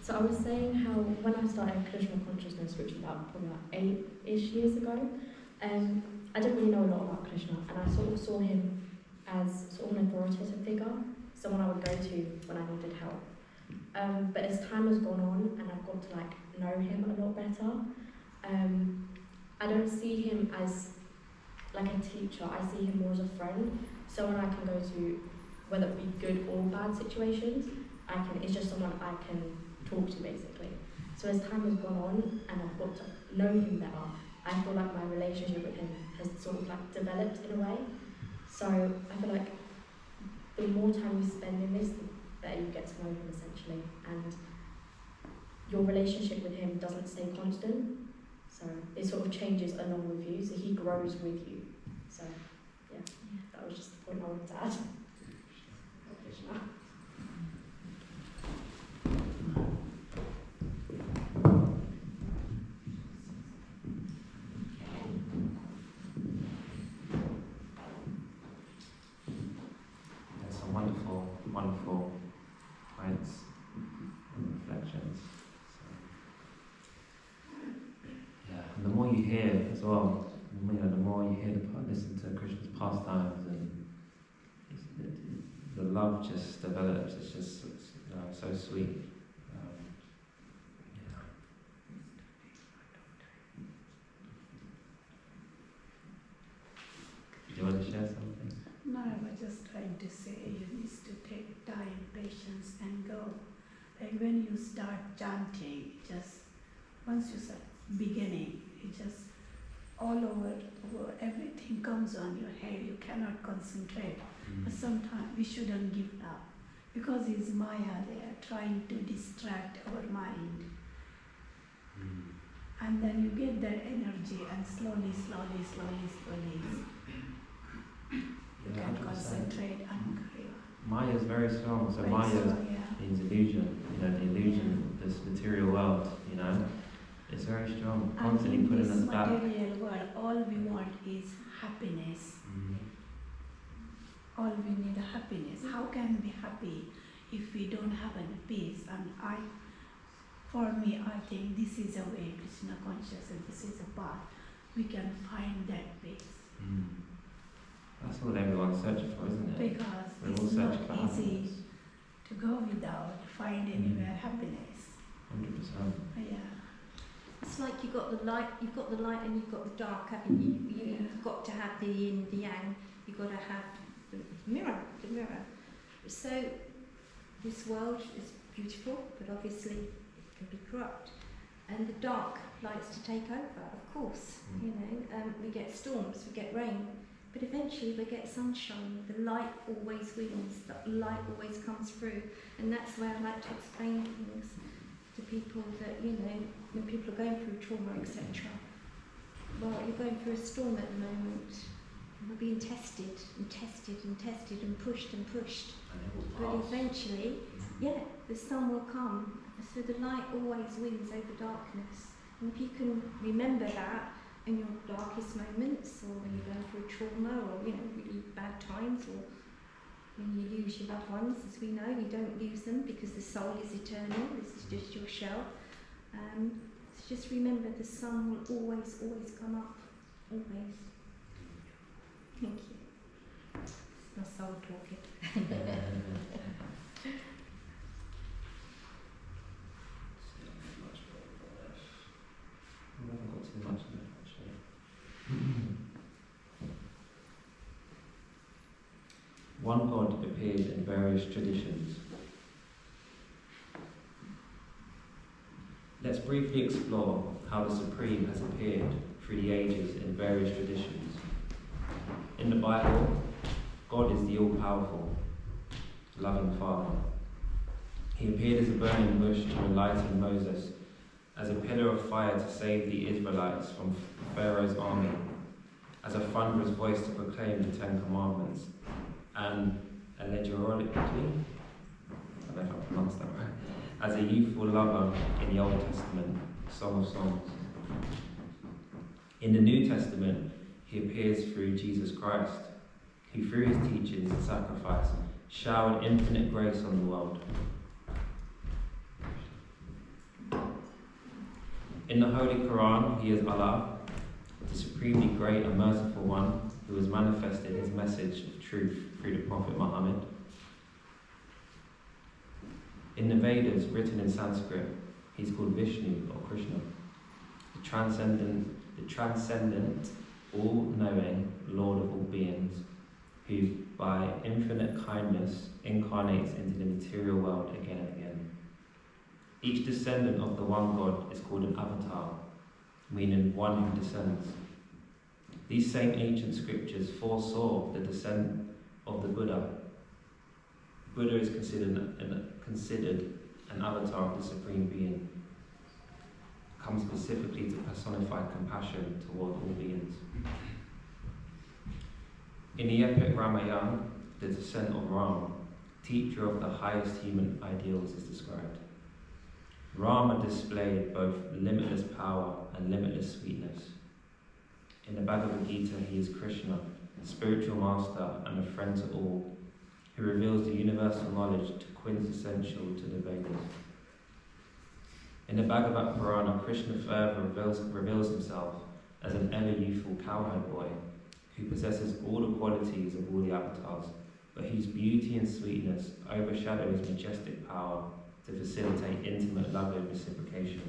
So I was saying how when I started Krishna consciousness, which was about probably like 8-ish years ago, I didn't really know a lot about Krishna, and I sort of saw him as sort of an authoritative figure, someone I would go to when I needed help. But as time has gone on and I've got to like know him a lot better, I don't see him as like a teacher. I see him more as a friend, someone I can go to, whether it be good or bad situations. It's just someone I can talk to basically. So as time has gone on and I've got to know him better, I feel like my relationship with him has sort of like developed in a way. So I feel like the more time you spend in this, the better you get to know him essentially, and your relationship with him doesn't stay constant, so it sort of changes along with you, so he grows with you. So yeah, that was just the point I wanted to add. Some wonderful, wonderful points and reflections. So, yeah, and the love just develops. It's just so sweet. Do you want to share something? No, I was just trying to say you need to take time, patience and go. Like when you start chanting, just once you start beginning, it just all over everything comes on your head, you cannot concentrate. But sometimes we shouldn't give up because it's Maya there trying to distract our mind. And then you get that energy and slowly you can 100%. concentrate and carry on. Maya is very strong. So Very Maya strong, yeah. means illusion. The illusion of this material world. It's very strong. Constantly and in putting this us back. material world, all we want is happiness. All we need is happiness. How can we be happy if we don't have any peace? And for me, I think this is a way, Krishna consciousness, this is a path. We can find that peace. That's what everyone's searching for, isn't it? Because We're all it's searching for not easy happiness. to go without find anywhere happiness. 100%. Yeah. It's like you've got the light and you've got the dark, haven't you? You've got to have the yin, the yang. You've got to have the mirror. So this world is beautiful, but obviously it can be corrupt. And the dark likes to take over, of course. We get storms, we get rain, but eventually we get sunshine. The light always wins, the light always comes through. And that's why I like to explain things to people that, when people are going through trauma, etc. Well, you're going through a storm at the moment. We're being tested and pushed. But eventually, the sun will come. So the light always wins over darkness. And if you can remember that in your darkest moments, or when you're going through trauma, or really bad times, or when you lose your loved ones, as we know, you don't lose them because the soul is eternal. This is just your shell. So just remember, the sun will always come up. Always. Thank you. It's my soul talking. I haven't got too much left, actually. One God appears in various traditions. Let's briefly explore how the Supreme has appeared through the ages in various traditions. In the Bible, God is the all-powerful, loving Father. He appeared as a burning bush to enlighten Moses, as a pillar of fire to save the Israelites from Pharaoh's army, as a thunderous voice to proclaim the Ten Commandments, and allegorically, I don't know if I pronounced that right, as a youthful lover in the Old Testament, Song of Songs. In the New Testament, he appears through Jesus Christ, who through his teachings and sacrifice showered infinite grace on the world. In the Holy Quran, he is Allah, the supremely great and merciful one who has manifested his message of truth through the Prophet Muhammad. In the Vedas, written in Sanskrit, he's called Vishnu or Krishna, the transcendent, all-knowing Lord of all beings, who by infinite kindness incarnates into the material world again and again. Each descendant of the one God is called an avatar, meaning one who descends. These same ancient scriptures foresaw the descent of the Buddha. Buddha is considered an avatar of the Supreme Being, comes specifically to personify compassion toward all beings. In the epic Ramayana, the descent of Ram, teacher of the highest human ideals, is described. Rama displayed both limitless power and limitless sweetness. In the Bhagavad Gita, he is Krishna, spiritual master and a friend to all, who reveals the universal knowledge quintessential to the Vedas. In the Bhagavad Purana, Krishna further reveals himself as an ever-youthful cowherd boy who possesses all the qualities of all the avatars, but whose beauty and sweetness overshadow his majestic power to facilitate intimate love and reciprocation.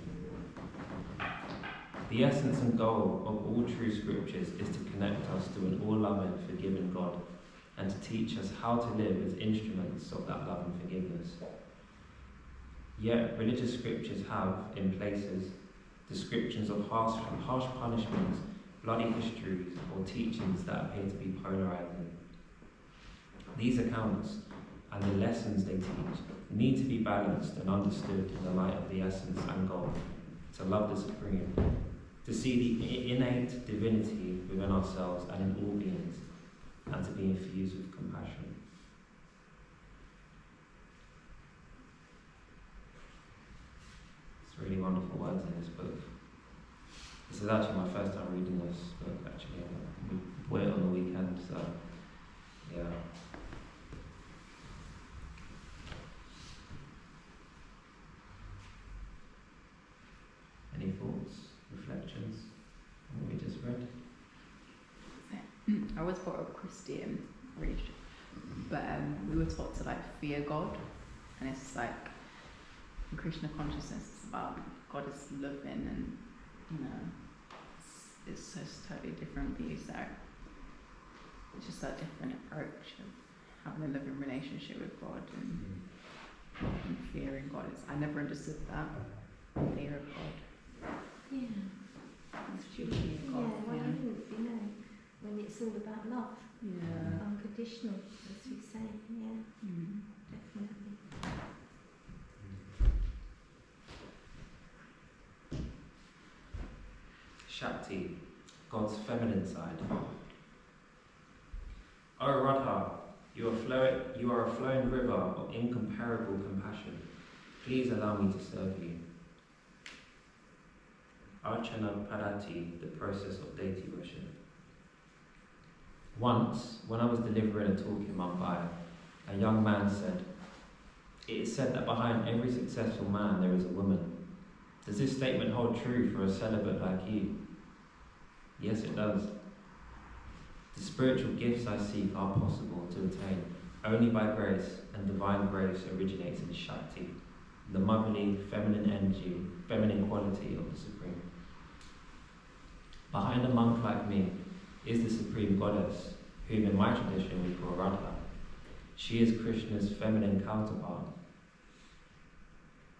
The essence and goal of all true scriptures is to connect us to an all-loving, forgiving God, and to teach us how to live as instruments of that love and forgiveness. Yet, religious scriptures have, in places, descriptions of harsh punishments, bloody histories, or teachings that appear to be polarizing. These accounts and the lessons they teach need to be balanced and understood in the light of the essence and goal, to love the Supreme, to see the innate divinity within ourselves and in all beings, and to be infused with compassion. It's really wonderful words in this book. This is actually my first time reading this book, actually. We bought it on the weekend, so yeah. Any thoughts, reflections on what we just read? I was brought up Christian, but we were taught to fear God, and it's in Krishna consciousness, it's about God is loving, and it's just totally different view. So it's just that different approach of having a loving relationship with God and fearing God. I never understood that fear of God. Yeah. It's true fear of God. Why wouldn't when it's all about love? Yeah. Unconditional, as we say. Yeah. Definitely. Shakti, God's feminine side. O Radha, you are a flowing river of incomparable compassion. Please allow me to serve you. Archana Padati, the process of deity worship. Once, when I was delivering a talk in Mumbai, a young man said, "It is said that behind every successful man there is a woman. Does this statement hold true for a celibate like you?" Yes, it does. The spiritual gifts I seek are possible to attain only by grace, and divine grace originates in Shakti, the motherly, feminine energy, feminine quality of the Supreme. Behind a monk like me is the Supreme Goddess, whom in my tradition we call Radha. She is Krishna's feminine counterpart.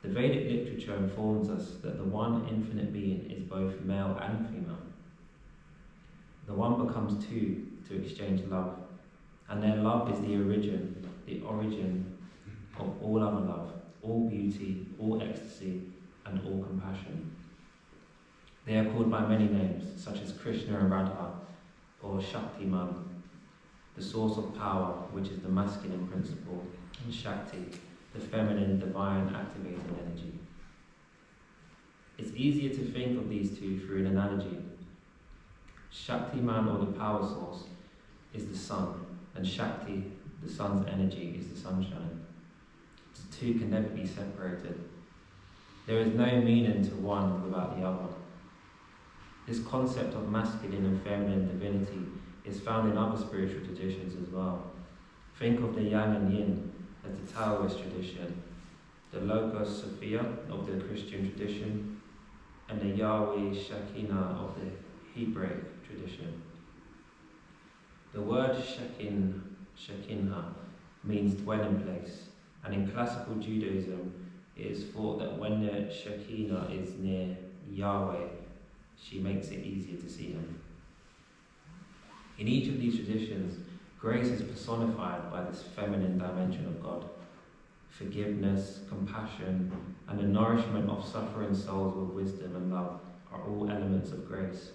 The Vedic literature informs us that the one infinite being is both male and female. The one becomes two to exchange love, and their love is the origin of all other love, all beauty, all ecstasy, and all compassion. They are called by many names, such as Krishna and Radha, or Shaktiman, the source of power, which is the masculine principle, and Shakti, the feminine, divine, activating energy. It's easier to think of these two through an analogy. Shaktiman, or the power source, is the sun, and Shakti, the sun's energy, is the sunshine. The two can never be separated. There is no meaning to one without the other. This concept of masculine and feminine divinity is found in other spiritual traditions as well. Think of the yang and yin as the Taoist tradition, the Logos Sophia of the Christian tradition, and the Yahweh Shekinah of the Hebraic tradition. The word Shekinah means dwelling place, and in classical Judaism it is thought that when the Shekinah is near Yahweh, she makes it easier to see him. In each of these traditions, grace is personified by this feminine dimension of God. Forgiveness, compassion, and the nourishment of suffering souls with wisdom and love are all elements of grace.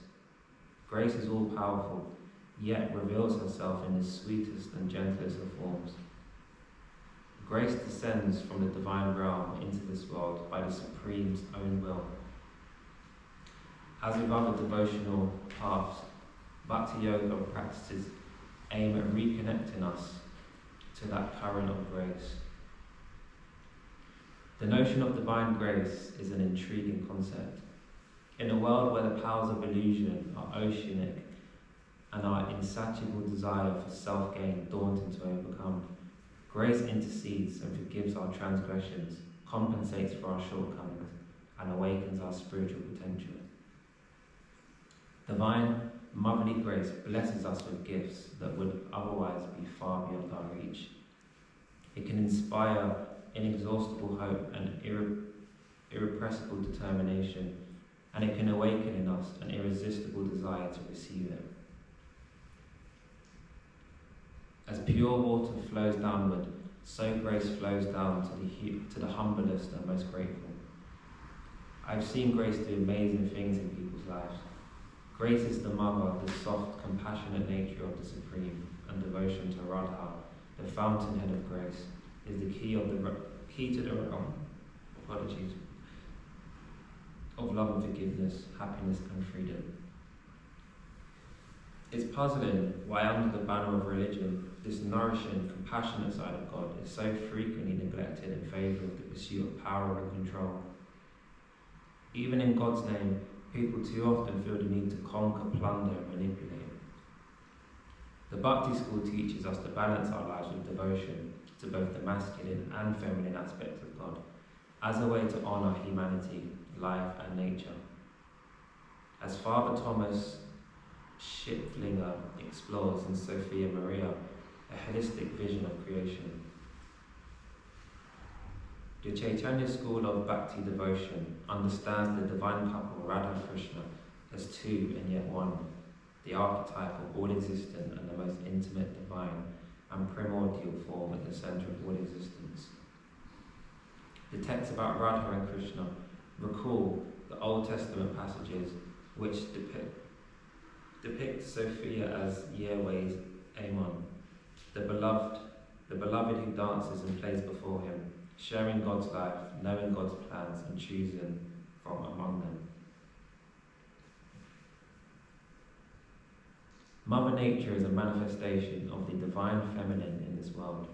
Grace is all powerful, yet reveals herself in the sweetest and gentlest of forms. Grace descends from the divine realm into this world by the Supreme's own will. As with other devotional paths, Bhakti Yoga practices aim at reconnecting us to that current of grace. The notion of divine grace is an intriguing concept. In a world where the powers of illusion are oceanic and our insatiable desire for self-gain daunting to overcome. Grace intercedes and forgives our transgressions, compensates for our shortcomings, and awakens our spiritual potential. Divine motherly grace blesses us with gifts that would otherwise be far beyond our reach. It can inspire inexhaustible hope and irrepressible determination, and it can awaken in us an irresistible desire to receive it. As pure water flows downward, so grace flows down to the humblest and most grateful. I've seen grace do amazing things in people's lives. Grace is the mother, the soft, compassionate nature of the Supreme, and devotion to Radha, the fountainhead of grace, is the key to the realm of love and forgiveness, happiness and freedom. It's puzzling why under the banner of religion, this nourishing, compassionate side of God is so frequently neglected in favour of the pursuit of power and control. Even in God's name, people too often feel the need to conquer, plunder and manipulate. The Bhakti school teaches us to balance our lives with devotion to both the masculine and feminine aspects of God, as a way to honour humanity, life and nature. As Father Thomas Schipflinger explores in Sophia Maria, a holistic vision of creation. The Chaitanya school of Bhakti devotion understands the divine couple Radha and Krishna as two and yet one, the archetype of all existent and the most intimate, divine and primordial form at the centre of all existence. The texts about Radha and Krishna recall the Old Testament passages which depict Sophia as Yahweh's Amon, the beloved who dances and plays before him, sharing God's life, knowing God's plans and choosing from among them. Mother Nature is a manifestation of the divine feminine in this world.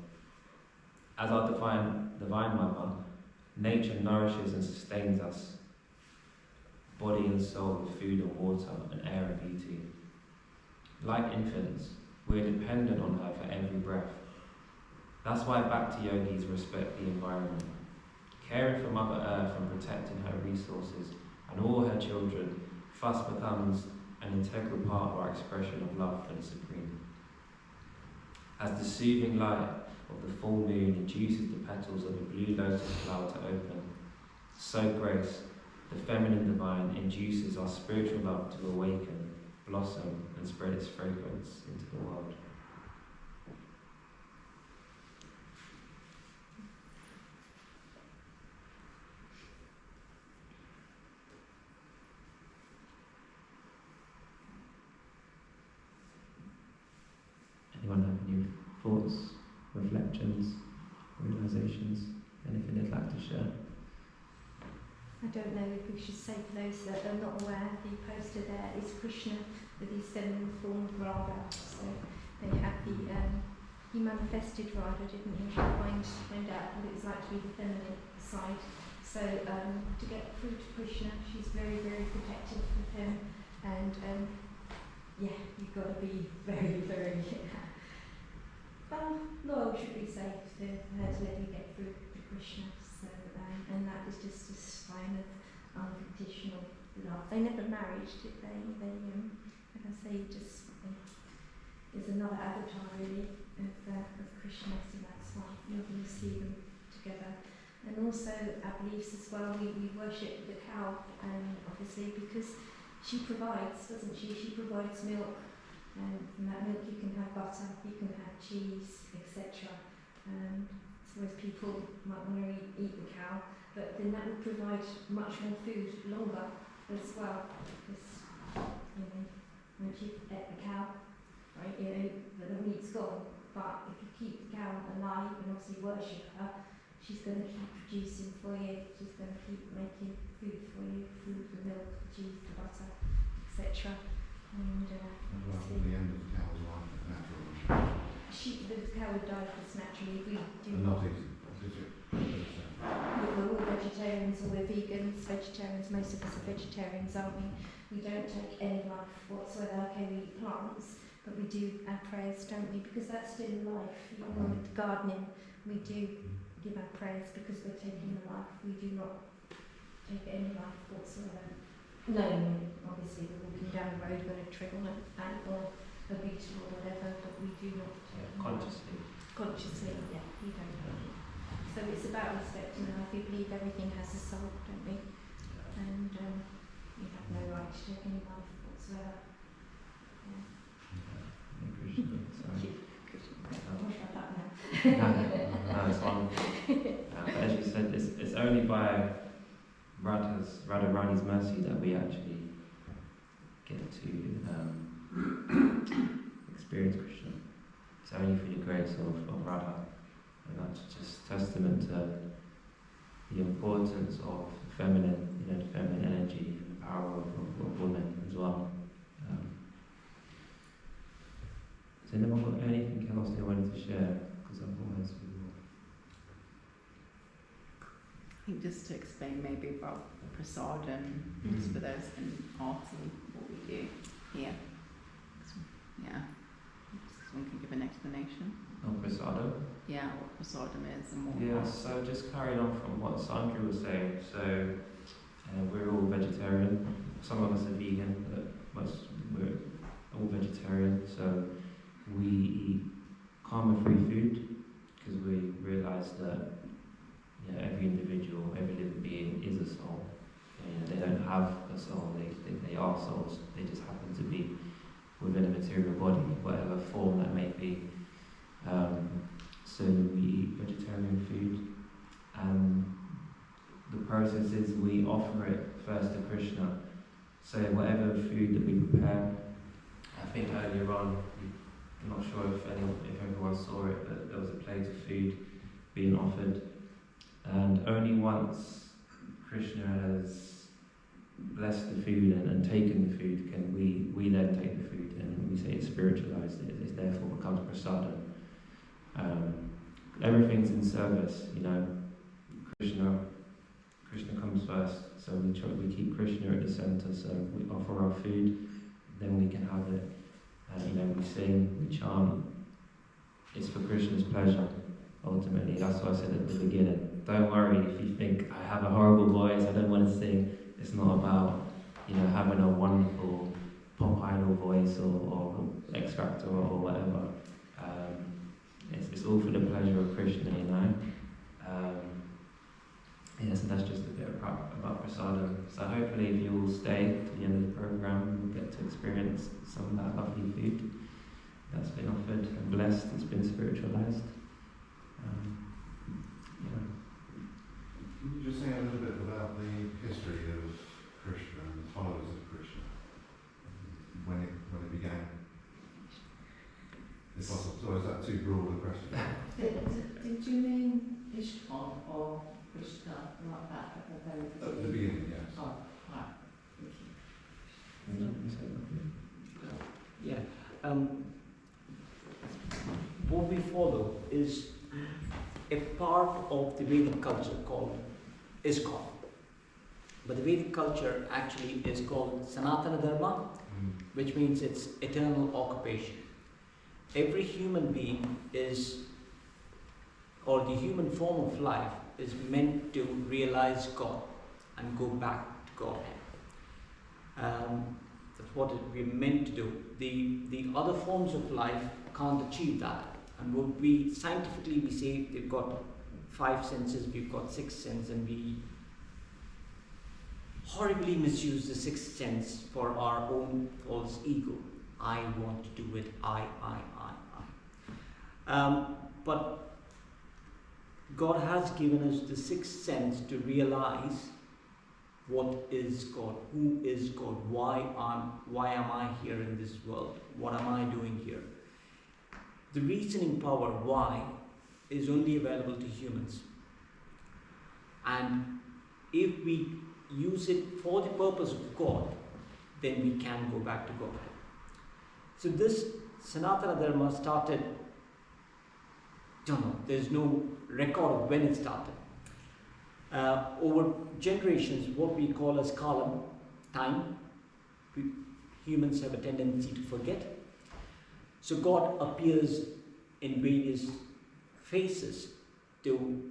As our divine mother, nature nourishes and sustains us, body and soul with food and water and air and beauty. Like infants, we are dependent on her for every breath. That's why Bhakti yogis respect the environment. Caring for Mother Earth and protecting her resources and all her children thus becomes an integral part of our expression of love for the Supreme. As the soothing light of the full moon induces the petals of a blue lotus flower to open, so grace, the feminine divine, induces our spiritual love to awaken, blossom and spread its fragrance into the world. Anyone have any thoughts, reflections, realizations, anything they'd like to share? I don't know if we should say for those that are not aware, the poster there is Krishna with his feminine form of Radha. So they had he manifested Radha, didn't he? Find out what it was like to be the feminine side. So to get through to Krishna, she's very, very protective of him. And yeah, you've got to be very, very loyal, should we say, to her to let you get through to Krishna. So, and that was just a sign of unconditional love. They never married, did they? Like I say, just is another avatar really of Krishna, so that's why you see them together. And also our beliefs as well, we worship the cow, obviously because she provides, doesn't she? She provides milk, and from that milk you can have butter, you can have cheese, etc. Whereas people might want to eat the cow, but then that would provide much more food longer as well. Because, once you've ate the cow, right, the meat's gone. But if you keep the cow alive and obviously worship her, she's going to keep producing for you, she's going to keep making food for you, food, the milk, the cheese, the butter, etc. And the end of the cow's life is natural. The cow would die just naturally. We do not easy. We're all vegetarians, or we're vegans, vegetarians. Most of us are vegetarians, aren't we? We don't take any life whatsoever. Okay, we eat plants, But we do our prayers, don't we? Because that's still life. You know, with gardening, we do give our prayers because we're taking the life. We do not take any life whatsoever. Knowing, obviously, we're walking down the road, going to trip on an ant or a beetle or whatever, but we do not take Consciously. Consciously, yeah, we don't know. So it's about respecting life. We believe everything has a soul, don't we? And we have no right to take any life whatsoever. Yeah. No, it's wonderful. But as you said, it's only by Radharani's mercy that we actually get to experience Krishna. It's only through the grace of Radha, and that's just testament to the importance of feminine, the feminine energy, the power of women as well. Has anyone got anything else they wanted to share? Because otherwise we will. I think just to explain maybe about prasadam, just for those in art and what we do here. Yeah, someone can give an explanation. On prasadam? Yeah, what prasadam is and what. Yeah, so just carrying on from what Sandra was saying. So we're all vegetarian. Some of us are vegan, but we're all vegetarian. So we eat karma-free food because we realise that every individual, every living being is a soul. They don't have a soul, they are souls. They just happen to be within a material body, whatever form that may be. So we eat vegetarian food. The process is we offer it first to Krishna. So whatever food that we prepare, I think earlier on, I'm not sure if everyone saw it, but there was a plate of food being offered. And only once Krishna has blessed the food and taken the food can we then take the food, and we say it's spiritualized, it therefore becomes prasadam. Everything's in service, Krishna comes first, so we keep Krishna at the center, so we offer our food, then we can have it. We sing, we chant. It's for Krishna's pleasure, ultimately. That's what I said at the beginning. Don't worry if you think I have a horrible voice, I don't want to sing. It's not about, having a wonderful pop idol voice or X Factor or whatever. It's all for the pleasure of Krishna, so that's just a bit about prasadam. So hopefully if you all stay to the end of the program, you'll get to experience some of that lovely food that's been offered and blessed, it's been spiritualized. Can you just say a little bit about the history of Krishna and the followers of Krishna, when it began? If possible. So is that too broad a question? Did you mean ISKCON or Krishna like that at the very beginning? At the beginning, yes. Oh, right. Thank you. Yeah. What we follow is a part of the Vedic culture called ISKCON. But the Vedic culture actually is called Sanatana Dharma, which means it's eternal occupation. Every human being or the human form of life is meant to realize God and go back to Godhead. That's what we're meant to do. The other forms of life can't achieve that. And what we scientifically say we've got 5 senses, we've got 6 senses, and we horribly misuse the 6th sense for our own false ego. I want to do it, I. But God has given us the 6th sense to realize what is God, who is God, why am I here in this world, what am I doing here. The reasoning power why is only available to humans, and if we use it for the purpose of God, then we can go back to God. So this Sanatana Dharma started, there's no record of when it started. Over generations, what we call as kalam, time, humans have a tendency to forget. So God appears in various phases to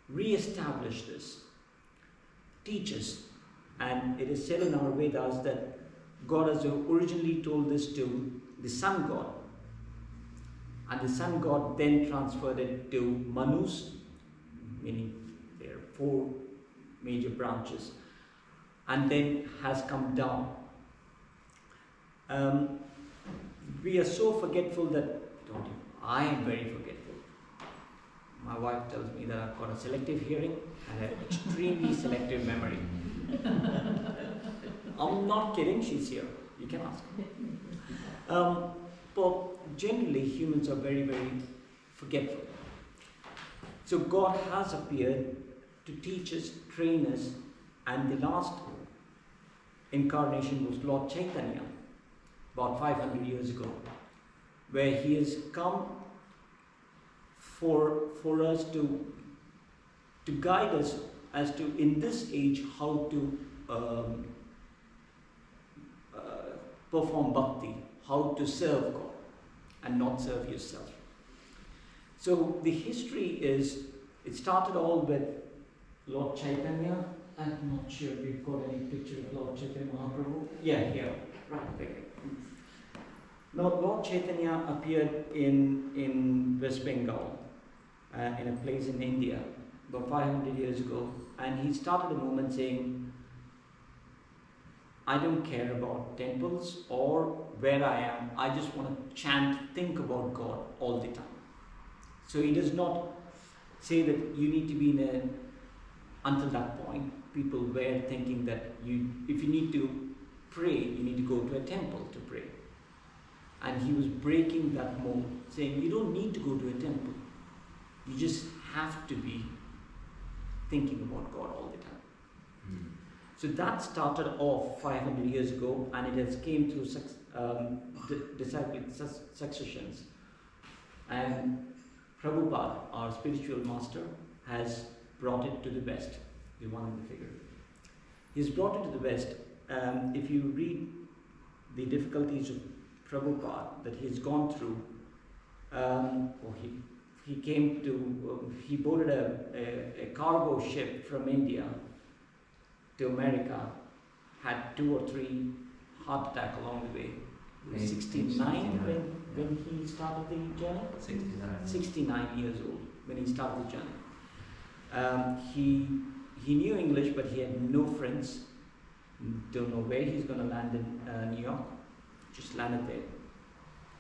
re-establish this, teach us. And it is said in our Vedas that God has originally told this to the Sun God, and the Sun God then transferred it to Manus, meaning there are 4 major branches, and then has come down. We are so forgetful that, I am very forgetful. My wife tells me that I've got a selective hearing and an extremely selective memory. I'm not kidding, she's here. You can ask her. But generally, humans are very, very forgetful. So God has appeared to teach us, train us, and the last incarnation was Lord Chaitanya, about 500 years ago, where he has come for us to guide us as to, in this age, how to perform bhakti, how to serve God and not serve yourself. So the history is, it started all with Lord Chaitanya. I'm not sure if we've got any picture of Lord Chaitanya Mahaprabhu. Yeah, here, right there. Now, Lord Chaitanya appeared in West Bengal, in a place in India, about 500 years ago, and he started a movement saying, I don't care about temples or where I am, I just want to chant, think about God all the time. So he does not say that you need to be until that point, people were thinking that if you need to pray, you need to go to a temple to pray. And he was breaking that mold, saying you don't need to go to a temple. You just have to be thinking about God all the time. So that started off 500 years ago, and it has came through disciplic successions. And Prabhupada, our spiritual master, has brought it to the West, the one in the figure. He's brought it to the West. If you read the difficulties of Prabhupada that he's gone through, he boarded a cargo ship from India to America, had 2 or 3 heart attacks along the way. He was 69 when he started the journey? 69 years old when he started the journey. He knew English, but he had no friends. Don't know where he's going to land in New York. Just landed there.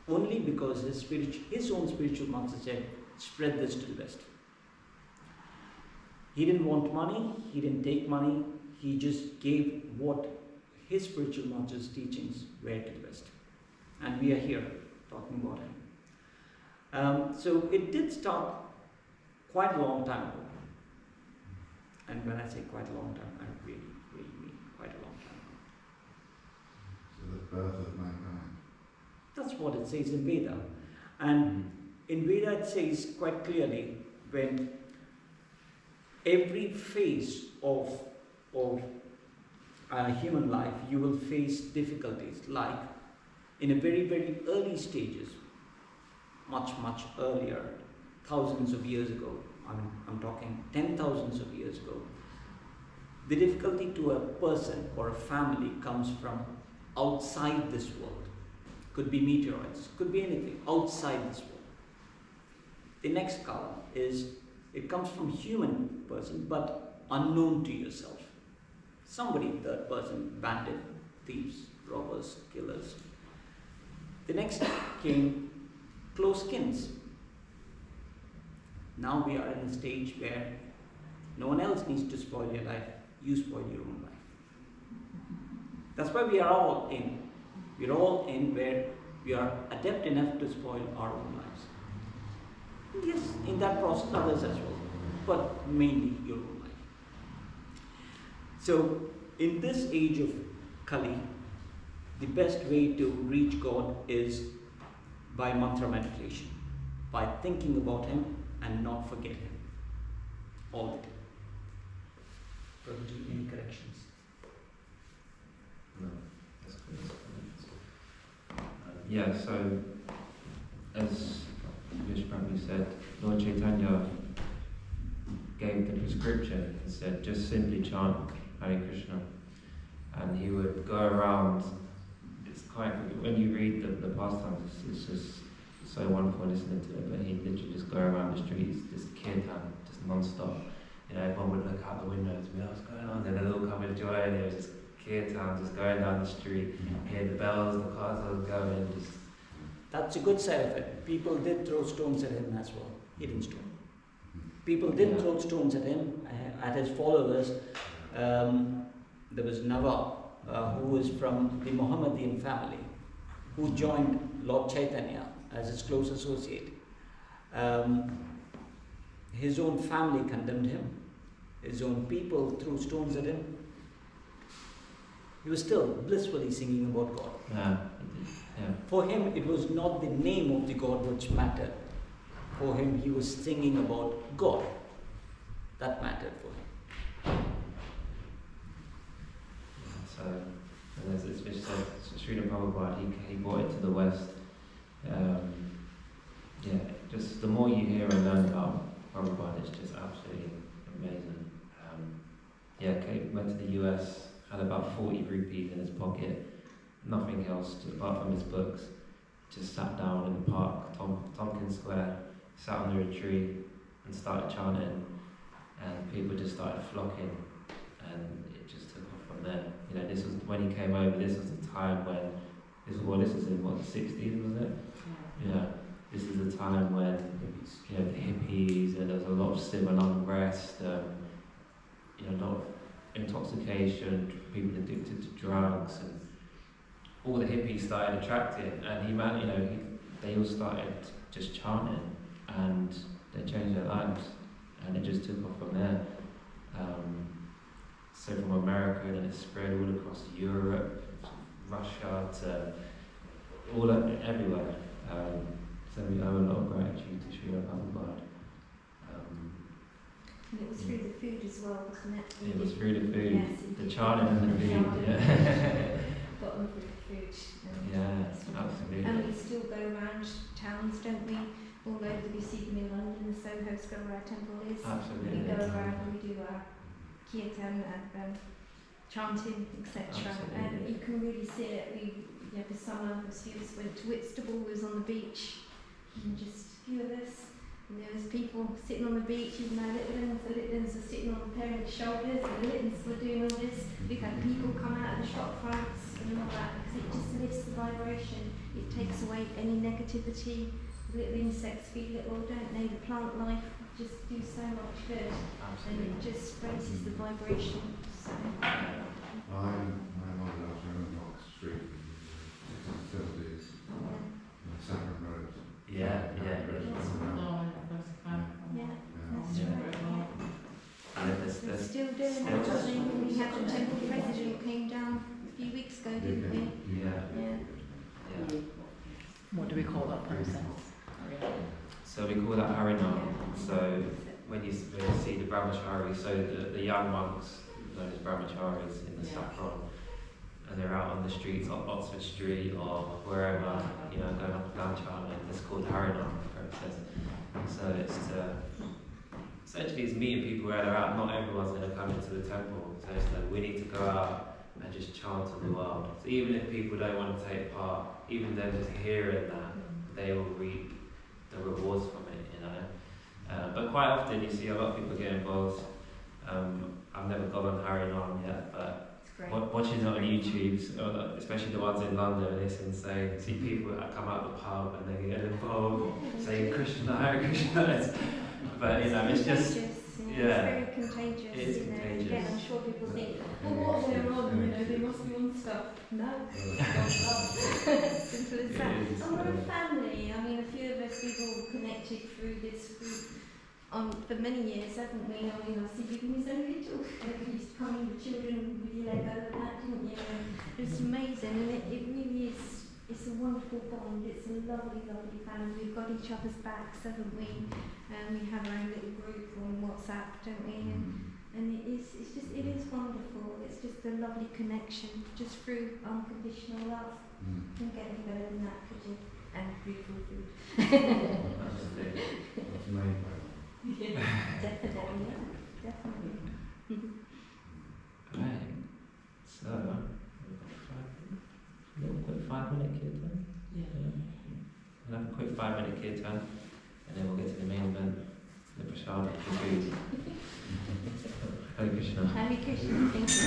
Only because his own spiritual master said, spread this to the West. He didn't want money, he didn't take money, he just gave what his spiritual master's teachings were to the West. And we are here talking about him. So it did start quite a long time ago. And when I say quite a long time, I really, really mean quite a long time ago. So the birth of mankind. That's what it says in Veda. And in Veda it says quite clearly, when every phase of human life, you will face difficulties, like in a very, very early stages, much, much earlier, thousands of years ago, I'm talking 10,000s of years ago, the difficulty to a person or a family comes from outside this world. Could be meteorites, could be anything outside this world. The next column is, it comes from human person, but unknown to yourself. Somebody, third person, bandit, thieves, robbers, killers. The next came close kins. Now we are in a stage where no one else needs to spoil your life, you spoil your own life. That's why we are all in. We're all in where we are adept enough to spoil our own lives. Yes, in that process others as well, but mainly your own life. So in this age of Kali, the best way to reach God is by mantra meditation, by thinking about Him and not forget Him all the time. Prabhuji, any corrections? No, that's good. Yeah, so said Lord Chaitanya gave the prescription and said just simply chant Hare Krishna, and he would go around. It's quite, when you read the pastimes, it's just so wonderful listening to it. But he'd literally just go around the streets, just kirtan, just non-stop. You know, everyone would look out the windows and be like, what's going on? And then they'd all come with joy, and it was just kirtan, just going down the street, hear the bells, the cars all going, just. That's a good side of it. People did throw stones at him as well. He didn't stone. People did throw stones at him, at his followers. There was Nava, who was from the Mohammedan family, who joined Lord Chaitanya as his close associate. His own family condemned him. His own people threw stones at him. He was still blissfully singing about God. Yeah. For him, it was not the name of the God which mattered. For him, he was singing about God. That mattered for him. So, and as it's just said, Srila Prabhupada, he brought it to the West. Just the more you hear and learn about Prabhupada, it's just absolutely amazing. Went to the US, had about 40 rupees in his pocket, nothing else apart from his books. Just sat down in the park, Tompkins Square, sat under a tree and started chanting, and people just started flocking, and it just took off from there. You know, this was when he came over. This was the time when this was in what, the 60s, was it? Yeah. This is the time when, you know, the hippies, and there was a lot of civil unrest, you know, a lot of intoxication, people addicted to drugs, and all the hippies started attracting, and they all started just chanting, and they changed their lives, and it just took off from there. So from America, then it spread all across Europe, Russia, to everywhere. So we owe a lot of gratitude to Srila Prabhupada. And it was through the food as well, wasn't it? It was through the food, Yes, the chanting and the food. Got them through the food. Absolutely. And we still go around towns, don't we? All over, we see them in London, the Soho Square where our temple is. Absolutely. We go around and we do our kirtan and chanting, etc. And you can really see it. The summer, a few of us went to Whitstable, was on the beach, and just a few of us. And there was people sitting on the beach, even our little ones. The little ones were sitting on the parents' shoulders, and the little ones were doing all this. We've had people come out of the shop fronts and all that, because it just lifts the vibration. It takes away any negativity. Little insects feel it all, don't they? The plant life just do so much good. Absolutely. And it just raises the vibration. So. I'm on Radhanath Street, 70s, Saffron Road. Yeah. They're still doing it. We had the temple president came down a few weeks ago, didn't we? Yeah. What do we call that process? So we call that Harinam. So when you see the brahmacharis, so the young monks, known as brahmacharis in the saffron, and they're out on the streets, on Oxford Street or wherever, going up and down chanting, it's called Harinam process. So it's essentially it's meeting people where they're at. Not everyone's going to come into the temple, so it's like we need to go out and just chant to the world. So even if people don't want to take part, even them just hearing that, they will reap the rewards from it, But quite often you see a lot of people get involved. I've never gone on Harinam yet, but watching it on YouTube, especially the ones in London, it's insane. See people that come out the pub and they get involved, saying Krishna, Hare Krishna. But it's just, It's very contagious. It is contagious. Again, I'm sure people think, what they're on, they must be on stuff. No, simple as that. And we're a family. I mean, a few of us, we've all connected through this group for many years, haven't we? I mean, I see you when you're so little. You used to come in with children, you let go of that, didn't you? It's amazing, and it really is. It's a wonderful bond. It's a lovely, lovely family. We've got each other's backs, haven't we? We have our own little group on WhatsApp, don't we? And it is wonderful. It's just a lovely connection, just through unconditional love. Couldn't get any better than that, could you? and beautiful food. That's the main point. Definitely, definitely. Right. So, we've got a little quick 5-minute kirtan. We'll have a quick 5-minute kirtan, and then we'll get to the main event, the prasad, the food. Hare Krishna. Hare Krishna, thank you.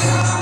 Hare